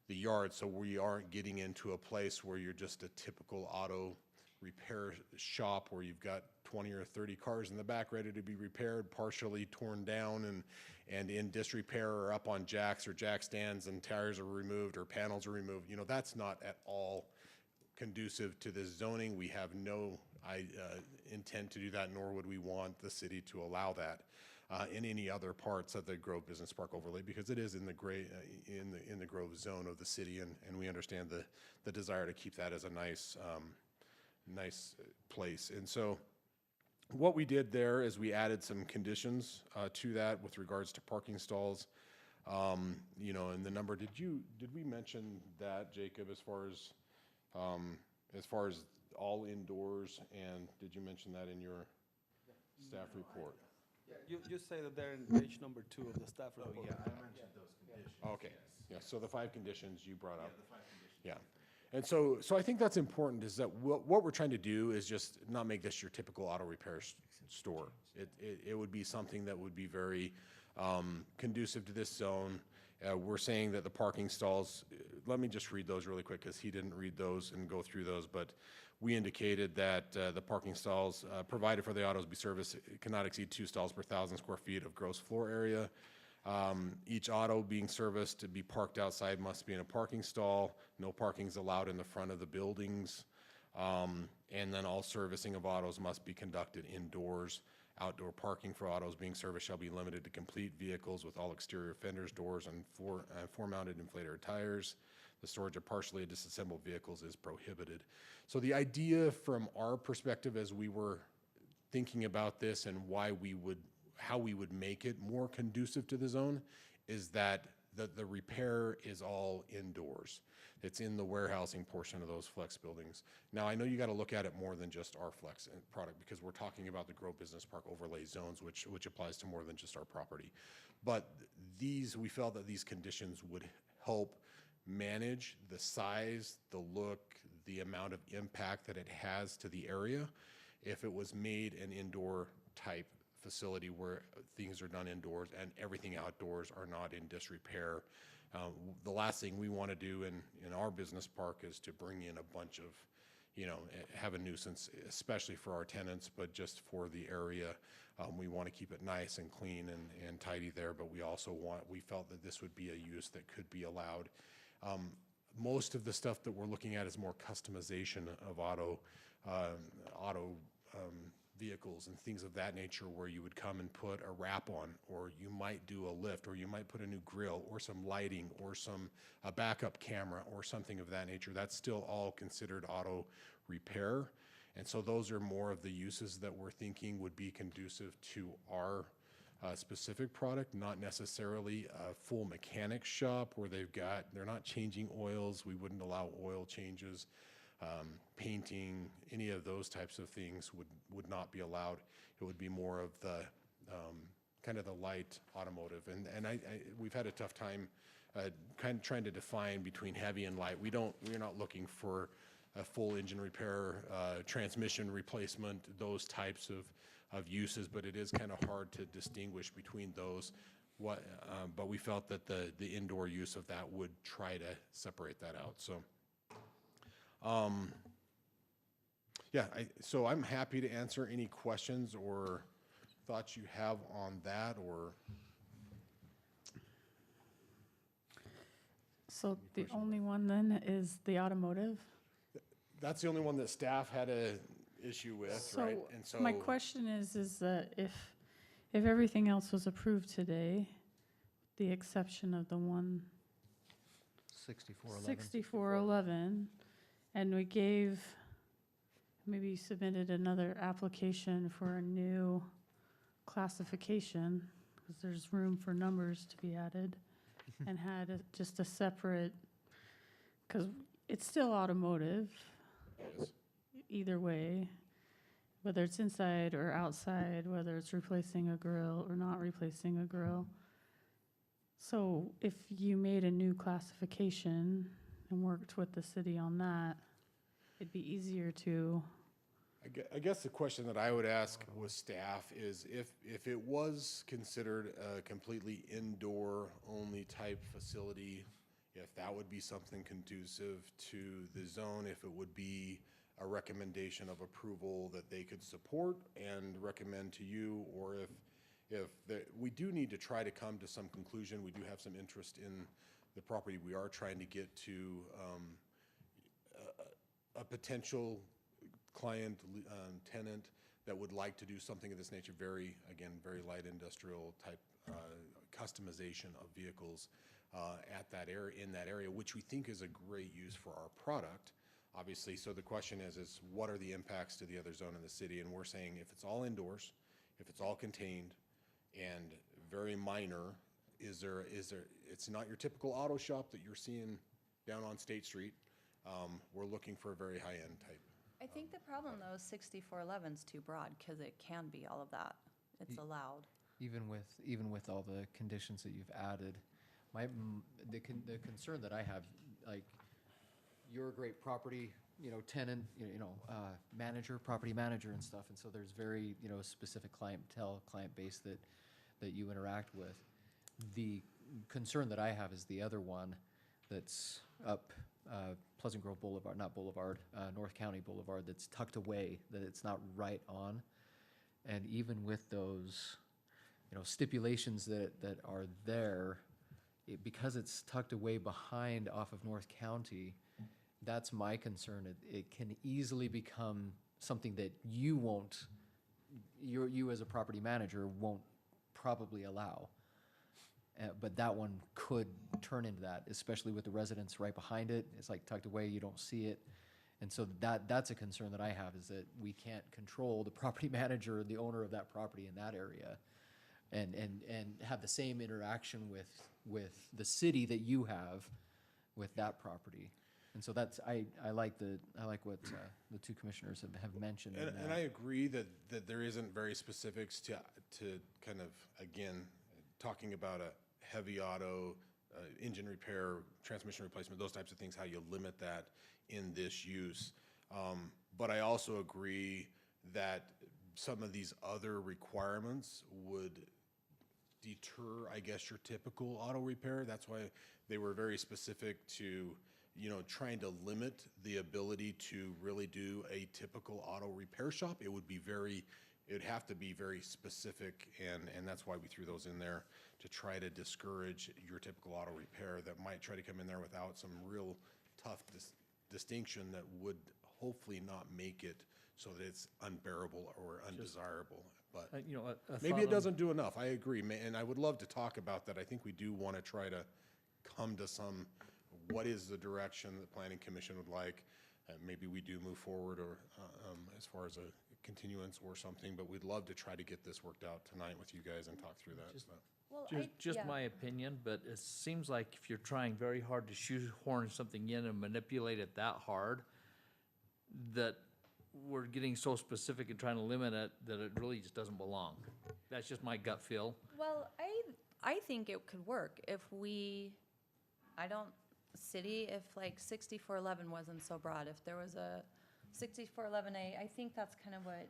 the yard, so we aren't getting into a place where you're just a typical auto repair shop where you've got 20 or 30 cars in the back ready to be repaired, partially torn down and in disrepair or up on jacks or jack stands, and tires are removed or panels are removed. You know, that's not at all conducive to this zoning. We have no intent to do that, nor would we want the city to allow that in any other parts of the Grove Business Park overlay, because it is in the in the Grove zone of the city, and we understand the desire to keep that as a nice place. And so what we did there is we added some conditions to that with regards to parking stalls. You know, and the number, did we mention that, Jacob, as far as all indoors, and did you mention that in your staff report? You say that they're in page number 2 of the staff report. Oh, yeah, I mentioned those conditions. Okay, yeah, so the 5 conditions you brought up. Yeah, the 5 conditions. Yeah. And so I think that's important, is that what we're trying to do is just not make this your typical auto repair store. It would be something that would be very conducive to this zone. We're saying that the parking stalls, let me just read those really quick because he didn't read those and go through those, but we indicated that the parking stalls provided for the autos be serviced cannot exceed 2 stalls per 1,000 square feet of gross floor area. Each auto being serviced to be parked outside must be in a parking stall. No parking is allowed in the front of the buildings. And then all servicing of autos must be conducted indoors. Outdoor parking for autos being serviced shall be limited to complete vehicles with all exterior fenders, doors, and floor-mounted inflator tires. The storage of partially disassembled vehicles is prohibited. So the idea from our perspective as we were thinking about this and how we would make it more conducive to the zone is that the repair is all indoors. It's in the warehousing portion of those flex buildings. Now, I know you got to look at it more than just our flex product, because we're talking about the Grove Business Park overlay zones, which applies to more than just our property. But we felt that these conditions would help manage the size, the look, the amount of impact that it has to the area if it was made an indoor type facility where things are done indoors and everything outdoors are not in disrepair The last thing we want to do in our business park is to bring in a bunch of, have a nuisance, especially for our tenants, but just for the area. We want to keep it nice and clean and tidy there, but we felt that this would be a use that could be allowed. Most of the stuff that we're looking at is more customization of auto vehicles and things of that nature, where you would come and put a wrap on, or you might do a lift, or you might put a new grill or some lighting or a backup camera or something of that nature. That's still all considered auto repair. And so those are more of the uses that we're thinking would be conducive to our specific product, not necessarily a full mechanic shop where they're not changing oils. We wouldn't allow oil changes. Painting, any of those types of things would not be allowed. It would be more of the kind of the light automotive. And we've had a tough time kind of trying to define between heavy and light. We're not looking for a full engine repair, transmission replacement, those types of uses, but it is kind of hard to distinguish between those. But we felt that the indoor use of that would try to separate that out. So. So I'm happy to answer any questions or thoughts you have on that, or. So the only one then is the automotive? That's the only one that staff had a issue with, right? And so My question is that if everything else was approved today, the exception of the one 6411. 6411, and we maybe you submitted another application for a new classification, because there's room for numbers to be added, and had just a separate, because it's still automotive, either way, whether it's inside or outside, whether it's replacing a grill or not replacing a grill. So if you made a new classification and worked with the city on that, it'd be easier to. I guess the question that I would ask with staff is if it was considered a completely indoor-only type facility, if that would be something conducive to the zone, if it would be a recommendation of approval that they could support and recommend to you, or we do need to try to come to some conclusion. We do have some interest in the property. We are trying to get to a potential client, tenant that would like to do something of this nature, very light industrial type customization of vehicles in that area, which we think is a great use for our product, obviously. So the question is what are the impacts to the other zone in the city? And we're saying if it's all indoors, if it's all contained and very minor, it's not your typical auto shop that you're seeing down on State Street. We're looking for a very high-end type. I think the problem though is 6411's too broad, because it can be all of that. It's allowed. Even with all the conditions that you've added, the concern that I have, like, you're a great property, tenant, manager, property manager and stuff, and so there's very, specific client base that you interact with. The concern that I have is the other one that's up Pleasant Grove Boulevard, not Boulevard, North County Boulevard, that's tucked away, that it's not right on. And even with those, stipulations that are there, because it's tucked away behind off of North County, that's my concern. It can easily become something that you as a property manager won't probably allow. But that one could turn into that, especially with the residents right behind it. It's like tucked away, you don't see it. And so that's a concern that I have, is that we can't control the property manager, the owner of that property in that area, and have the same interaction with the city that you have with that property. And so I like what the two commissioners have mentioned. And I agree that there isn't very specifics to kind of, again, talking about a heavy auto, engine repair, transmission replacement, those types of things, how you limit that in this use. But I also agree that some of these other requirements would deter, I guess, your typical auto repair. That's why they were very specific to, trying to limit the ability to really do a typical auto repair shop. It'd have to be very specific, and that's why we threw those in there, to try to discourage your typical auto repair that might try to come in there without some real tough distinction that would hopefully not make it so that it's unbearable or undesirable. But You know, a maybe thought it on- doesn't do enough. I agree, and I would love to talk about that. I think we do want to try to come to what is the direction the planning commission would like. Maybe we do move forward, or as far as a continuance or something, but we'd love to try to get this worked out tonight with you guys and talk through that. Just- but- Well, Just yeah. my opinion, but it seems like if you're trying very hard to shoehorn something in and manipulate it that hard, that we're getting so specific and trying to limit it that it really just doesn't belong. That's just my gut feel. Well, I think it could work if if like 6411 wasn't so broad, if there was a 6411A, I think that's kind of what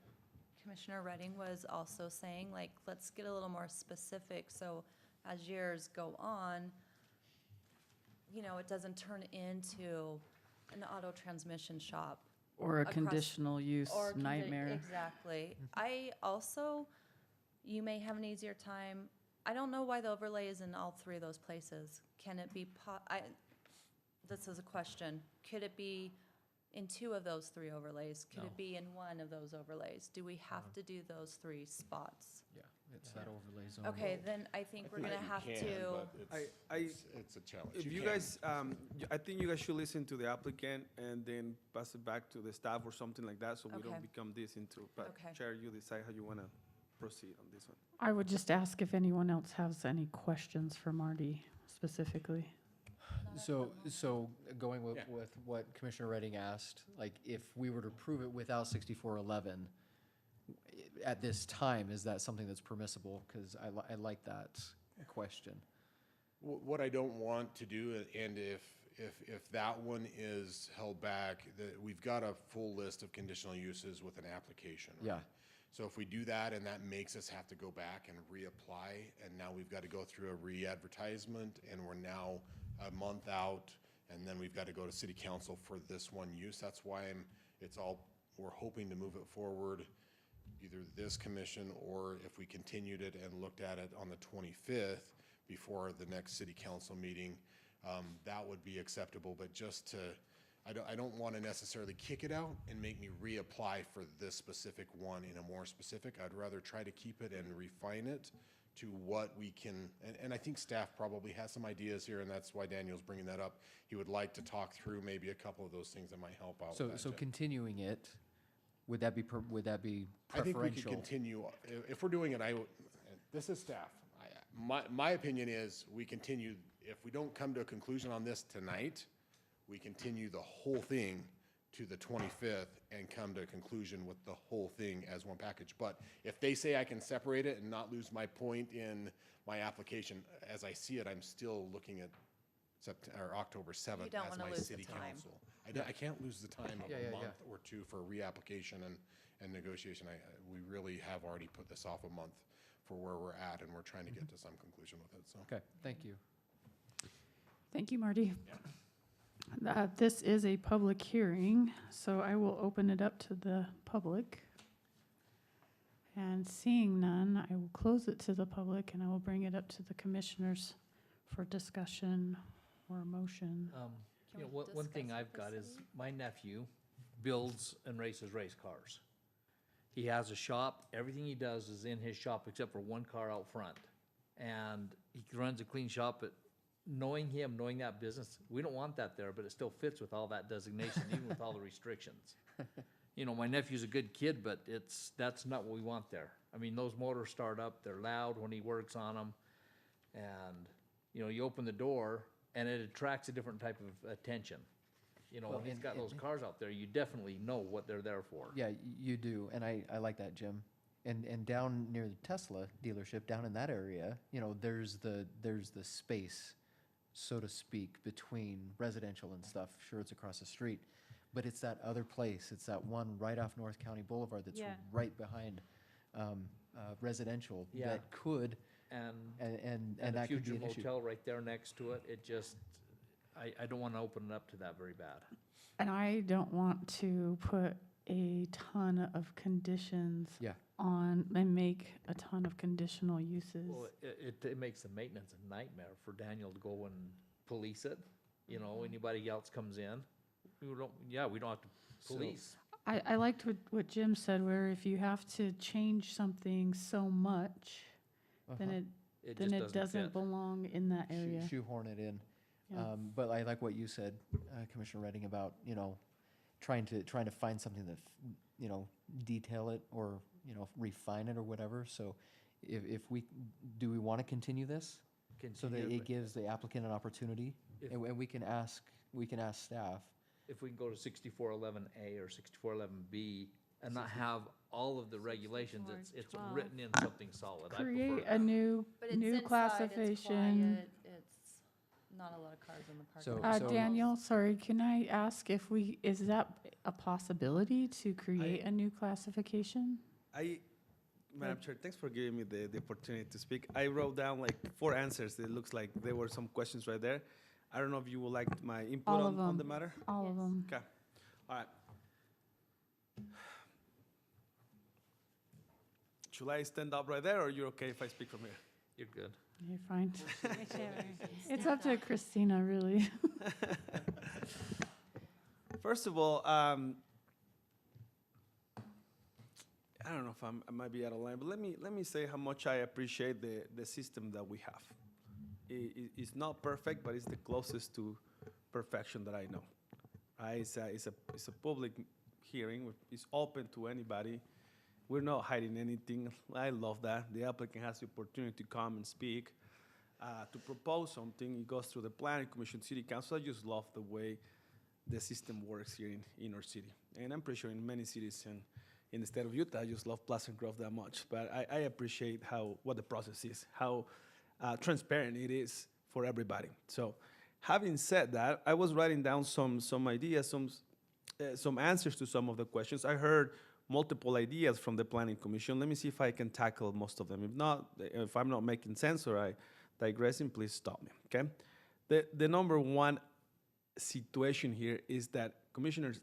Commissioner Redding was also saying, like, let's get a little more specific, so as years go on, it doesn't turn into an auto transmission shop. Or a across- conditional use Or nightmare. Exactly. I also, you may have an easier time, I don't know why the overlay is in all three of those places. Can it be, this is a question, could it be in two of those three overlays? Could No. it be in one of those overlays? Do we have to do those three spots? Yeah, it's that overlay zone. Okay, then I think we're gonna have to, It's a challenge. If you can. guys, I think you guys should listen to the applicant and then pass it back to the staff or something like that, so we Okay. don't become this into, but Okay. Chair, you decide how you want to proceed on this one. I would just ask if anyone else has any questions for Marty specifically. So going Yeah. with what Commissioner Redding asked, like, if we were to approve it without 6411, at this time, is that something that's permissible? Because I like that question. What I don't want to do, and if that one is held back, we've got a full list of conditional uses with an application, right? Yeah. So if we do that and that makes us have to go back and reapply, and now we've got to go through a re-advertisement, and we're now a month out, and then we've got to go to city council for this one use, that's why we're hoping to move it forward, either this commission, or if we continued it and looked at it on the 25th before the next city council meeting, that would be acceptable, but I don't want to necessarily kick it out and make me reapply for this specific one in a more specific. I'd rather try to keep it and refine it to what we can, and I think staff probably has some ideas here, and that's why Daniel's bringing that up. He would like to talk through maybe a couple of those things that might help out. So with that, Jeff. continuing it, would that be I think we could preferential? continue, if we're doing it, this is staff. My opinion is we continue, if we don't come to a conclusion on this tonight, we continue the whole thing to the 25th and come to a conclusion with the whole thing as one package. But if they say I can separate it and not lose my point in my application, as I see it, I'm still looking at October 7th don't as wanna my lose the city time. council. I can't lose the time of Yeah, a yeah, month or two for reapplication and negotiation. We really have already put this off a month for where we're at, and we're trying to get to some conclusion with it, so. Okay, thank you. Thank you, Marty. This is a public hearing, so I will open it up to the public. And seeing none, I will close it to the public, and I will bring it up to the commissioners for discussion or a motion. You know, we one thing discuss I've with the got is city? my nephew builds and races race cars. He has a shop, everything he does is in his shop except for one car out front. And he runs a clean shop, but knowing him, knowing that business, we don't want that there, but it still fits with all that designation, even with all the restrictions. You know, my nephew's a good kid, but that's not what we want there. I mean, those motors start up, they're loud when he works on them. And, you know, you open the door and it attracts a different type of attention. You know, Well, when he's and- got those cars out there, you definitely know what they're there for. Yeah, you do, and I like that, Jim. And down near the Tesla dealership, down in that area, there's the space, so to speak, between residential and stuff. Sure, it's across the street, but it's that other place. It's that one right off North County Boulevard that's Yeah. right behind residential Yeah. that could and and a that could be future an issue. motel right there next to it, it just, I don't wanna open it up to that very bad. And I don't want to put a ton of conditions Yeah. on and make a ton of conditional uses. Well, it makes the maintenance a nightmare for Daniel to go and police it. You know, anybody else comes in, we don't have to police. I liked what Jim said, where if you have to change something so much, then Uh-huh. It then just it doesn't fit. belong in that Shoe- area. Shoehorn it in. Yeah. But I like what you said, Commissioner Redding, about, trying to find something that, detail it or, refine it or whatever. So if do we want to continue this? So that Continue, it gives the applicant an opportunity, If- and we can ask staff. if we can go to 6411A or 6411B and not have all of the regulations, it's 6412. written in something solid. I Create prefer a that. new, But it's new inside, it's classification. quiet, it's not a lot of cars in the parking So- lot. Daniel, sorry, can I ask is that a possibility to create a new classification? Madam Chair, thanks for giving me the opportunity to speak. I wrote down like 4 answers. It looks like there were some questions right there. I don't know if you would like my input All of on the them. matter? All of Yes. them. Okay, all right. Should I stand up right there, or you're okay if I speak from here? You're good. You're fine. Whichever. It's up to Christina, really. First of all, I don't know if I might be out of line, but let me say how much I appreciate the system that we have. It's not perfect, but it's the closest to perfection that I know. It's a public hearing. It's open to anybody. We're not hiding anything. I love that. The applicant has the opportunity to come and speak, to propose something. It goes through the planning commission, city council. I just love the way the system works here in our city. And I'm pretty sure in many cities in the state of Utah, I just love Pleasant Grove that much. But I appreciate what the process is, how transparent it is for everybody. So having said that, I was writing down some ideas, some answers to some of the questions. I heard multiple ideas from the planning commission. Let me see if I can tackle most of them. If not, if I'm not making sense or I digressing, please stop me, okay? The number one situation here is that, commissioners,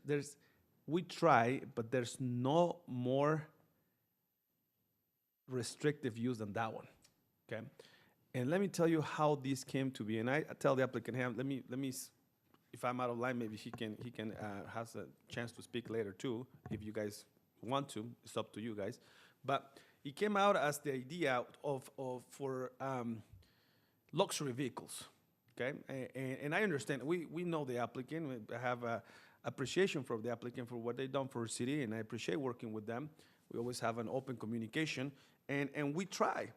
we try, but there's no more restrictive use than that one, okay? And let me tell you how this came to be. And I tell the applicant, hey, let me, if I'm out of line, maybe he can has a chance to speak later too, if you guys want to. It's up to you guys. But it came out as the idea for luxury vehicles, okay? And I understand, we know the applicant, we have appreciation for the applicant for what they've done for the city, and I appreciate working with them. We always have an open communication, and we try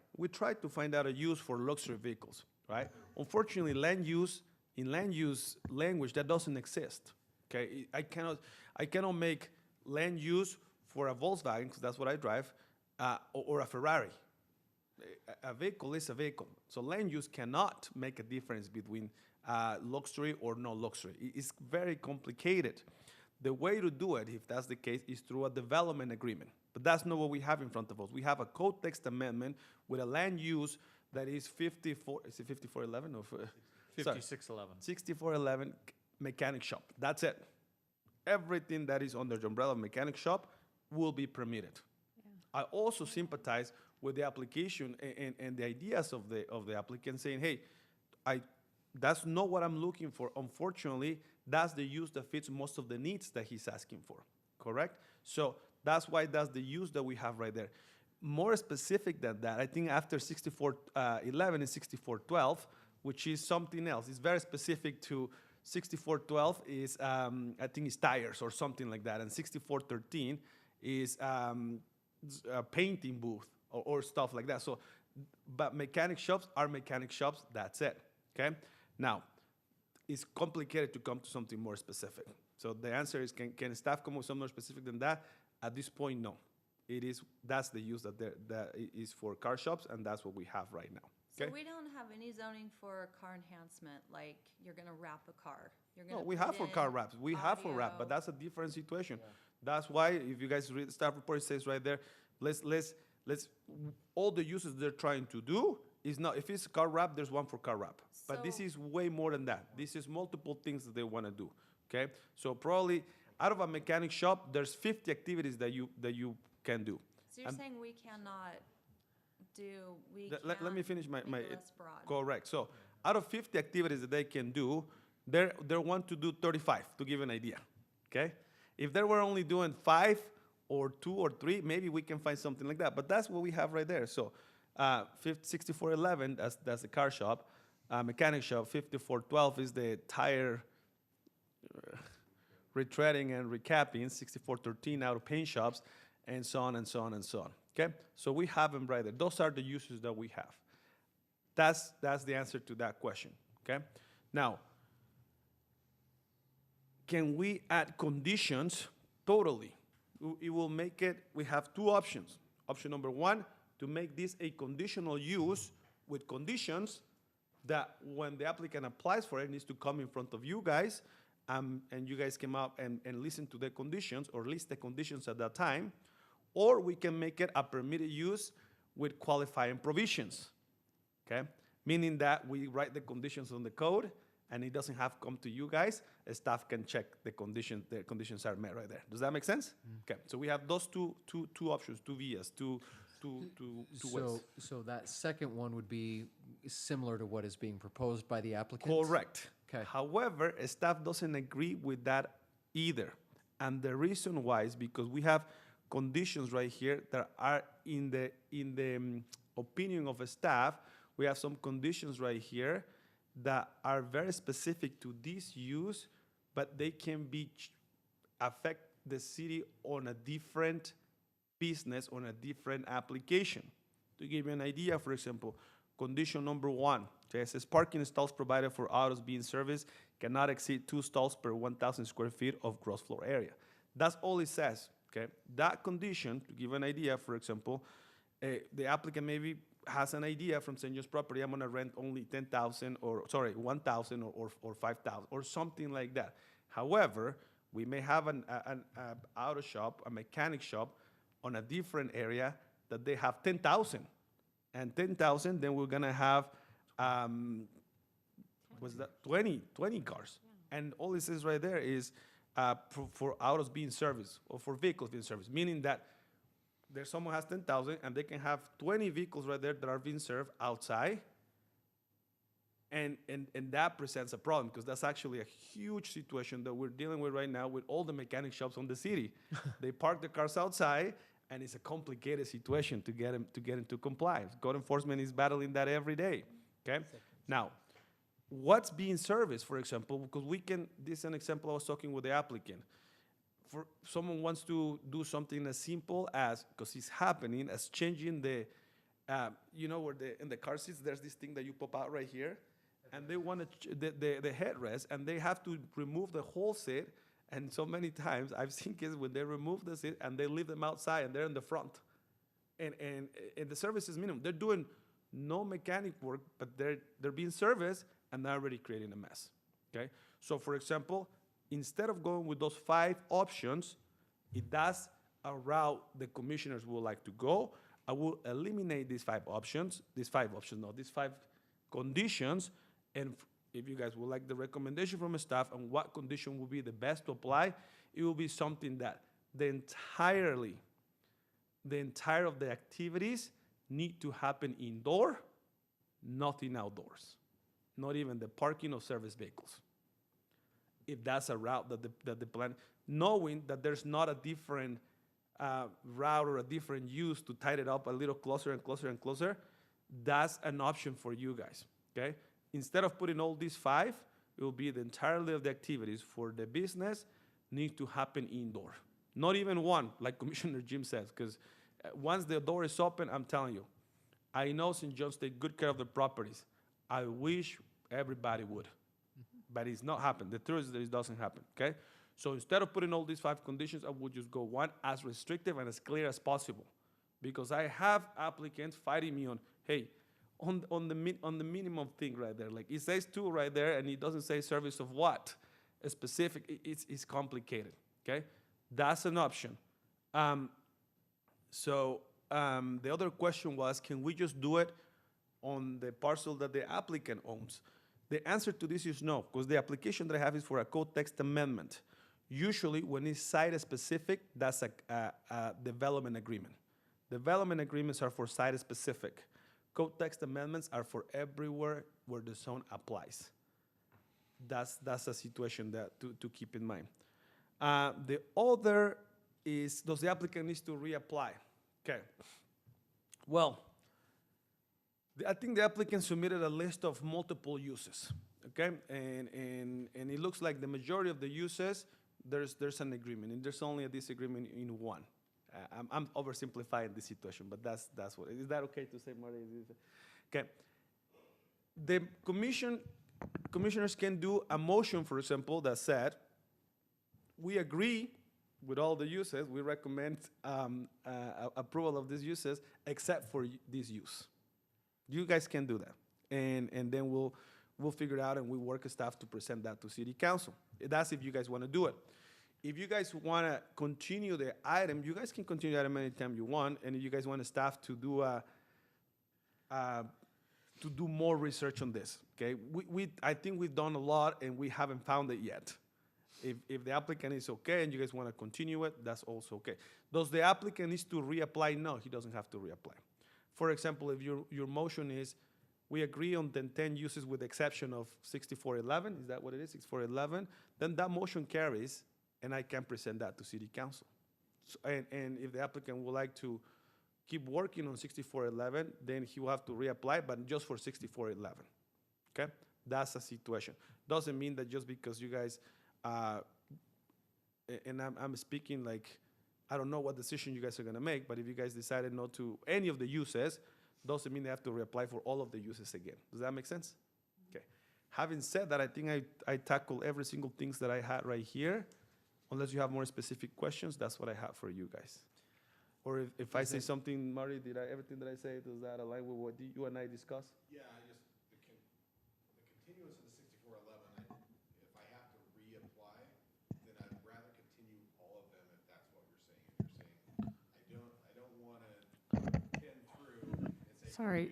to find out a use for luxury vehicles, right? Unfortunately, land use language, that doesn't exist, okay? I cannot make land use for a Volkswagen, because that's what I drive, or a Ferrari. A vehicle is a vehicle. So land use cannot make a difference between luxury or no luxury. It's very complicated. The way to do it, if that's the case, is through a development agreement. But that's not what we have in front of us. We have a code text amendment with a land use that is 5411 or 5611. 6411 mechanic shop. That's it. Everything that is under the umbrella of mechanic shop will be permitted. I also sympathize with the application and the ideas of the applicant saying, hey, that's not what I'm looking for. Unfortunately, that's the use that fits most of the needs that he's asking for, correct? So that's why that's the use that we have right there. More specific than that, I think after 6411 and 6412, which is something else. It's very specific to 6412 is, I think it's tires or something like that, and 6413 is a painting booth or stuff like that. So, but mechanic shops are mechanic shops, that's it, okay? Now, it's complicated to come to something more specific. So the answer is, can staff come with something more specific than that? At this point, no. That's the use that is for car shops, and that's what we have right now. So Okay. we don't have any zoning for car enhancement, like you're gonna wrap a car. You're No, gonna we put have for car in wraps. We have for wrap, but audio. that's a different situation. That's why, if you guys read the staff report, it says right there, let's all the uses they're trying to do is not, if it's car wrap, there's one for car wrap. But this So- is way more than that. This is multiple things that they want to do, okay? So probably out of a mechanic shop, there's 50 activities that you can do. So you're And- saying we cannot do, we Let me can't finish my, make it less broad? correct. So out of 50 activities that they can do, they want to do 35, to give you an idea, okay? If they were only doing 5 or 2 or 3, maybe we can find something like that. But that's what we have right there. So 6411, that's the car shop. Mechanic shop, 5412 is the tire retreading and recapping, 6413 out of paint shops, and so on and so on and so on. Okay? So we have them right there. Those are the uses that we have. That's the answer to that question. Okay? Now, can we add conditions? Totally. It will make it, we have two options. Option number one, to make this a conditional use with conditions that when the applicant applies for it, needs to come in front of you guys, and you guys come up and listen to the conditions, or list the conditions at that time. Or we can make it a permitted use with qualifying provisions, okay? Meaning that we write the conditions on the code, and it doesn't have to come to you guys. Staff can check the conditions are met right there. Does that make sense? Okay, so we have those two options, two vias, two ways. So that second one would be similar to what is being proposed by the applicant? Correct. Okay. However, staff doesn't agree with that either. And the reason why is because we have conditions right here that are in the opinion of a staff. We have some conditions right here that are very specific to this use, but they can affect the city on a different business, on a different application. To give you an idea, for example, condition number 1, okay, it says parking stalls provided for autos being serviced cannot exceed 2 stalls per 1,000 square feet of gross floor area. That's all it says, okay? That condition, to give an idea, for example, the applicant maybe has an idea from St. John's property, I'm gonna rent only 1,000 or 5,000 or something like that. However, we may have an auto shop, a mechanic shop on a different area that they have 10,000. And 10,000, then we're gonna have, what's that, 20 cars. And all it says right there is for autos being serviced or for vehicles being serviced, meaning that there's someone has 10,000 and they can have 20 vehicles right there that are being served outside. And that presents a problem because that's actually a huge situation that we're dealing with right now with all the mechanic shops on the city. They park the cars outside, and it's a complicated situation to get into compliance. Code enforcement is battling that every day. Okay. Now, what's being serviced, for example, because this is an example I was talking with the applicant. For someone wants to do something as simple as, because it's happening, as changing the, where in the car seats, there's this thing that you pop out right here, and they want the headrest, and they have to remove the whole seat. And so many times I've seen kids when they remove the seat and they leave them outside and they're in the front. And the service is minimum. They're doing no mechanic work, but they're being serviced and they're already creating a mess. Okay? So for example, instead of going with those 5 options, that's a route the commissioners would like to go. I will eliminate these 5 conditions, and if you guys would like the recommendation from staff on what condition will be the best to apply, it will be something that the entire of the activities need to happen indoor, nothing outdoors, not even the parking of service vehicles. If that's a route that the plan, knowing that there's not a different route or a different use to tie it up a little closer and closer and closer, that's an option for you guys, okay? Instead of putting all these 5, it will be the entirety of the activities for the business need to happen indoor. Not even one, like Commissioner Jim says, because once the door is open, I'm telling you, I know St. John's take good care of the properties. I wish everybody would, but it's not happening. The truth is that it doesn't happen, okay? So instead of putting all these 5 conditions, I would just go one as restrictive and as clear as possible, because I have applicants fighting me on, hey, on the minimum thing right there. Like it says 2 right there, and it doesn't say service of what? A specific, it's complicated, okay? That's an option. The other question was, can we just do it on the parcel that the applicant owns? The answer to this is no, because the application that I have is for a code text amendment. Usually, when it's site-specific, that's a development agreement. Development agreements are for site-specific. Code text amendments are for everywhere where the zone applies. That's a situation that to keep in mind. The other is, does the applicant needs to reapply? Okay. Well, I think the applicant submitted a list of multiple uses, okay? And it looks like the majority of the uses, there's an agreement, and there's only a disagreement in one. I'm oversimplifying the situation, but that's what, is that okay to say, Marty? Okay. The commissioners can do a motion, for example, that said, we agree with all the uses, we recommend approval of these uses, except for this use. You guys can do that, and then we'll figure it out, and we work with staff to present that to City Council. That's if you guys want to do it. If you guys want to continue the item, you guys can continue the item anytime you want, and if you guys want the staff to do more research on this, okay? I think we've done a lot, and we haven't found it yet. If the applicant is okay and you guys want to continue it, that's also okay. Does the applicant needs to reapply? No, he doesn't have to reapply. For example, if your motion is, we agree on the 10 uses with the exception of 6411, is that what it is, 6411? Then that motion carries, and I can present that to City Council. So, and if the applicant would like to keep working on 6411, then he will have to reapply, but just for 6411, okay? That's a situation. Doesn't mean that just because you guys, and I'm speaking like, I don't know what decision you guys are gonna make, but if you guys decided not to any of the uses, doesn't mean they have to reapply for all of the uses again. Does that make sense? Okay. Having said that, I think I tackled every single things that I had right here. Unless you have more specific questions, that's what I have for you guys. Or if I say something, Marty, everything that I say, does that align with what you and I discussed? Yeah, the continuance of the 6411, if I have to reapply, then I'd rather continue all of them if that's what you're saying. If you're saying, I don't want to pin through and say. Sorry,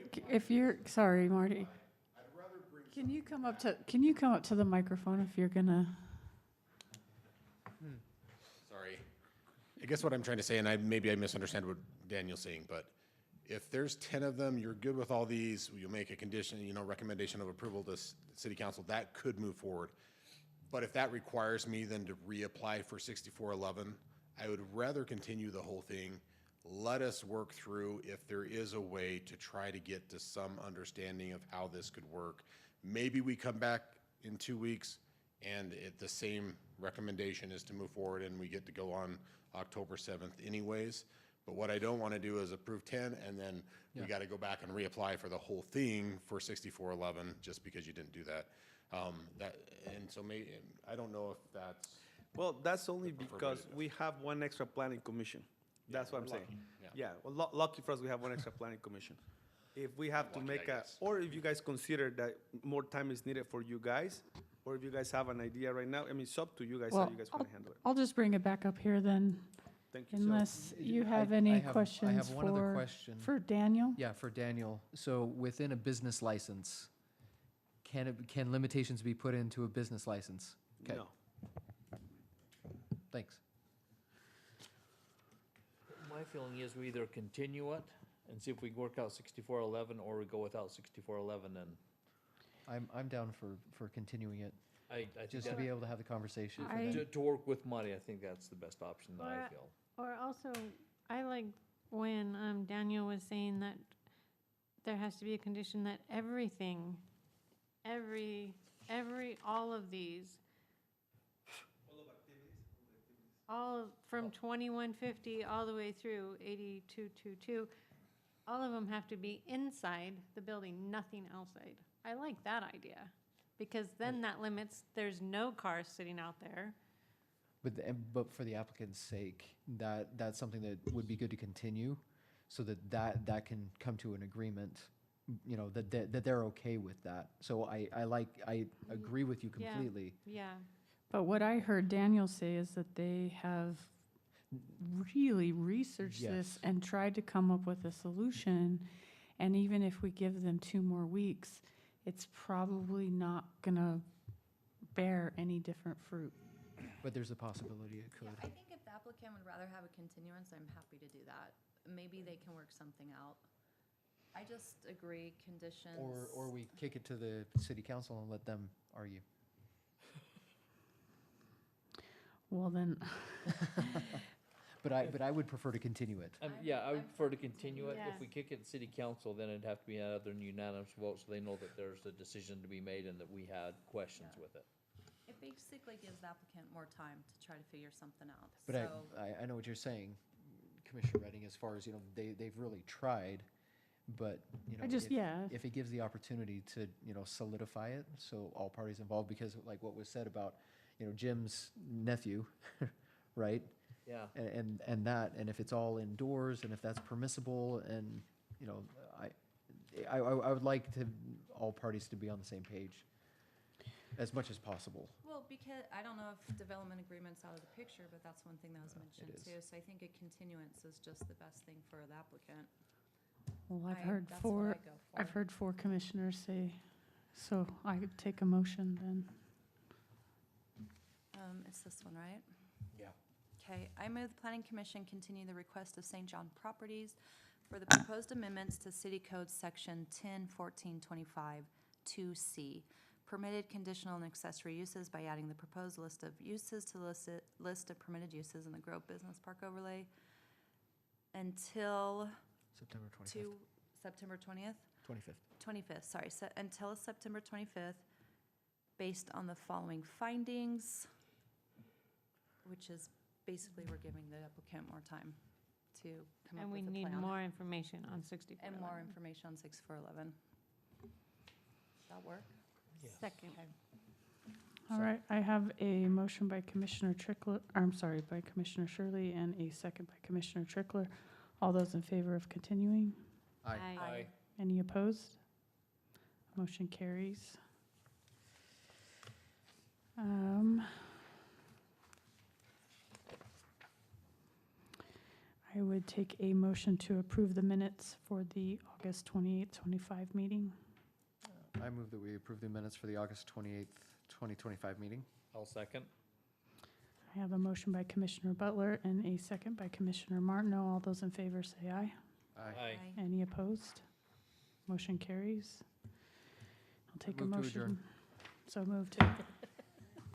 sorry, Marty. I'd rather bring. Can you come up to the microphone if you're gonna? Sorry. I guess what I'm trying to say, and maybe I misunderstand what Daniel's saying, but if there's 10 of them, you're good with all these, you'll make a condition, recommendation of approval to City Council, that could move forward. But if that requires me then to reapply for 6411, I would rather continue the whole thing. Let us work through if there is a way to try to get to some understanding of how this could work. Maybe we come back in 2 weeks and the same recommendation is to move forward and we get to go on October 7th anyways. But what I don't want to do is approve 10 and then we got to go back and reapply for the whole thing for 6411 just because you didn't do that. So I don't know if that's. Well, that's only because we have one extra planning commission. That's what I'm saying. Yeah, well, lucky for us, we have one extra planning commission. If we have to make or if you guys consider that more time is needed for you guys, or if you guys have an idea right now, I mean, it's up to you guys how you guys want to handle it. I'll just bring it back up here then, Thank you. unless you have I any have questions one other question. for Daniel? Yeah, for Daniel. So within a business license, can limitations be put into a business license? Okay, No. thanks. My feeling is we either continue it and see if we can work out 6411, or we go without 6411, and I'm down for continuing it, I think just to be able to have the conversation. for I- them. to work with money, I think that's the best option that I Or- feel. Or also, I like when Daniel was saying that there has to be a condition that everything, all of these, all from 2150 all the way through 8222, all of them have to be inside the building, nothing outside. I like that idea, because then that limits, there's no cars sitting out there. But for the applicant's sake, that's something that would be good to continue, so that can come to an agreement, that they're okay with that. So I agree with you Yeah. completely. Yeah. But what I heard Daniel say is that they have really researched this Yes. and tried to come up with a solution. And even if we give them 2 more weeks, it's probably not gonna bear any different fruit. But there's a possibility it Yeah, could. I think if the applicant would rather have a continuance, I'm happy to do that. Maybe they can work something out. I just agree, conditions. Or we kick it to the city council and let them argue. Well, then, But I would prefer to continue it. Yeah, I would I'm prefer to for continue it. Yeah. If we kick it to city council, then it'd have to be another unanimous vote, so they know that there's a decision to be made and that we had questions Yeah. with it. It basically gives the applicant more time to try to figure something out. But So, I know what you're saying, Commissioner Redding, as far as, they've really tried, but, I just, if- yeah, if it gives the opportunity to, solidify it, so all parties involved, because like what was said about, Jim's nephew, right? Yeah. And if it's all indoors, and if that's permissible, and, I would like to, all parties to be on the same page as much as possible. well, because, I don't know if development agreement's out of the picture, but that's one thing that was mentioned is. too. So I think a continuance is just the best thing for the applicant. well, That's what I go for. I've heard 4 commissioners say, so I could take a motion then. It's this one, right? Yeah. Okay, I move the planning commission continue the request of St. John Properties for the proposed amendments to City Code Section 101425 2C, permitted conditional and accessory uses by adding the proposed list of uses to the list of permitted uses in the Grove Business Park overlay until September 25th, to September 20th? 25th. 25th, sorry, until September 25th, based on the following findings, which is basically we're giving the applicant more time to come up And we with a need plan. more information on 6411. And more information on 6411. Does that work? Second. All right, I have a motion by Commissioner Trickler, by Commissioner Shirley, and a second by Commissioner Trickler. All those in favor of continuing? Aye. Aye. Any opposed? Motion carries. I would take a motion to approve the minutes for the August 28th, 25 meeting. I move that we approve the minutes for the August 28th, 2025 meeting. I'll second. I have a motion by Commissioner Butler and a second by Commissioner Martineau. All those in favor say aye. Aye. Any opposed? Motion carries. I'll take a Move to motion. adjourn. So moved.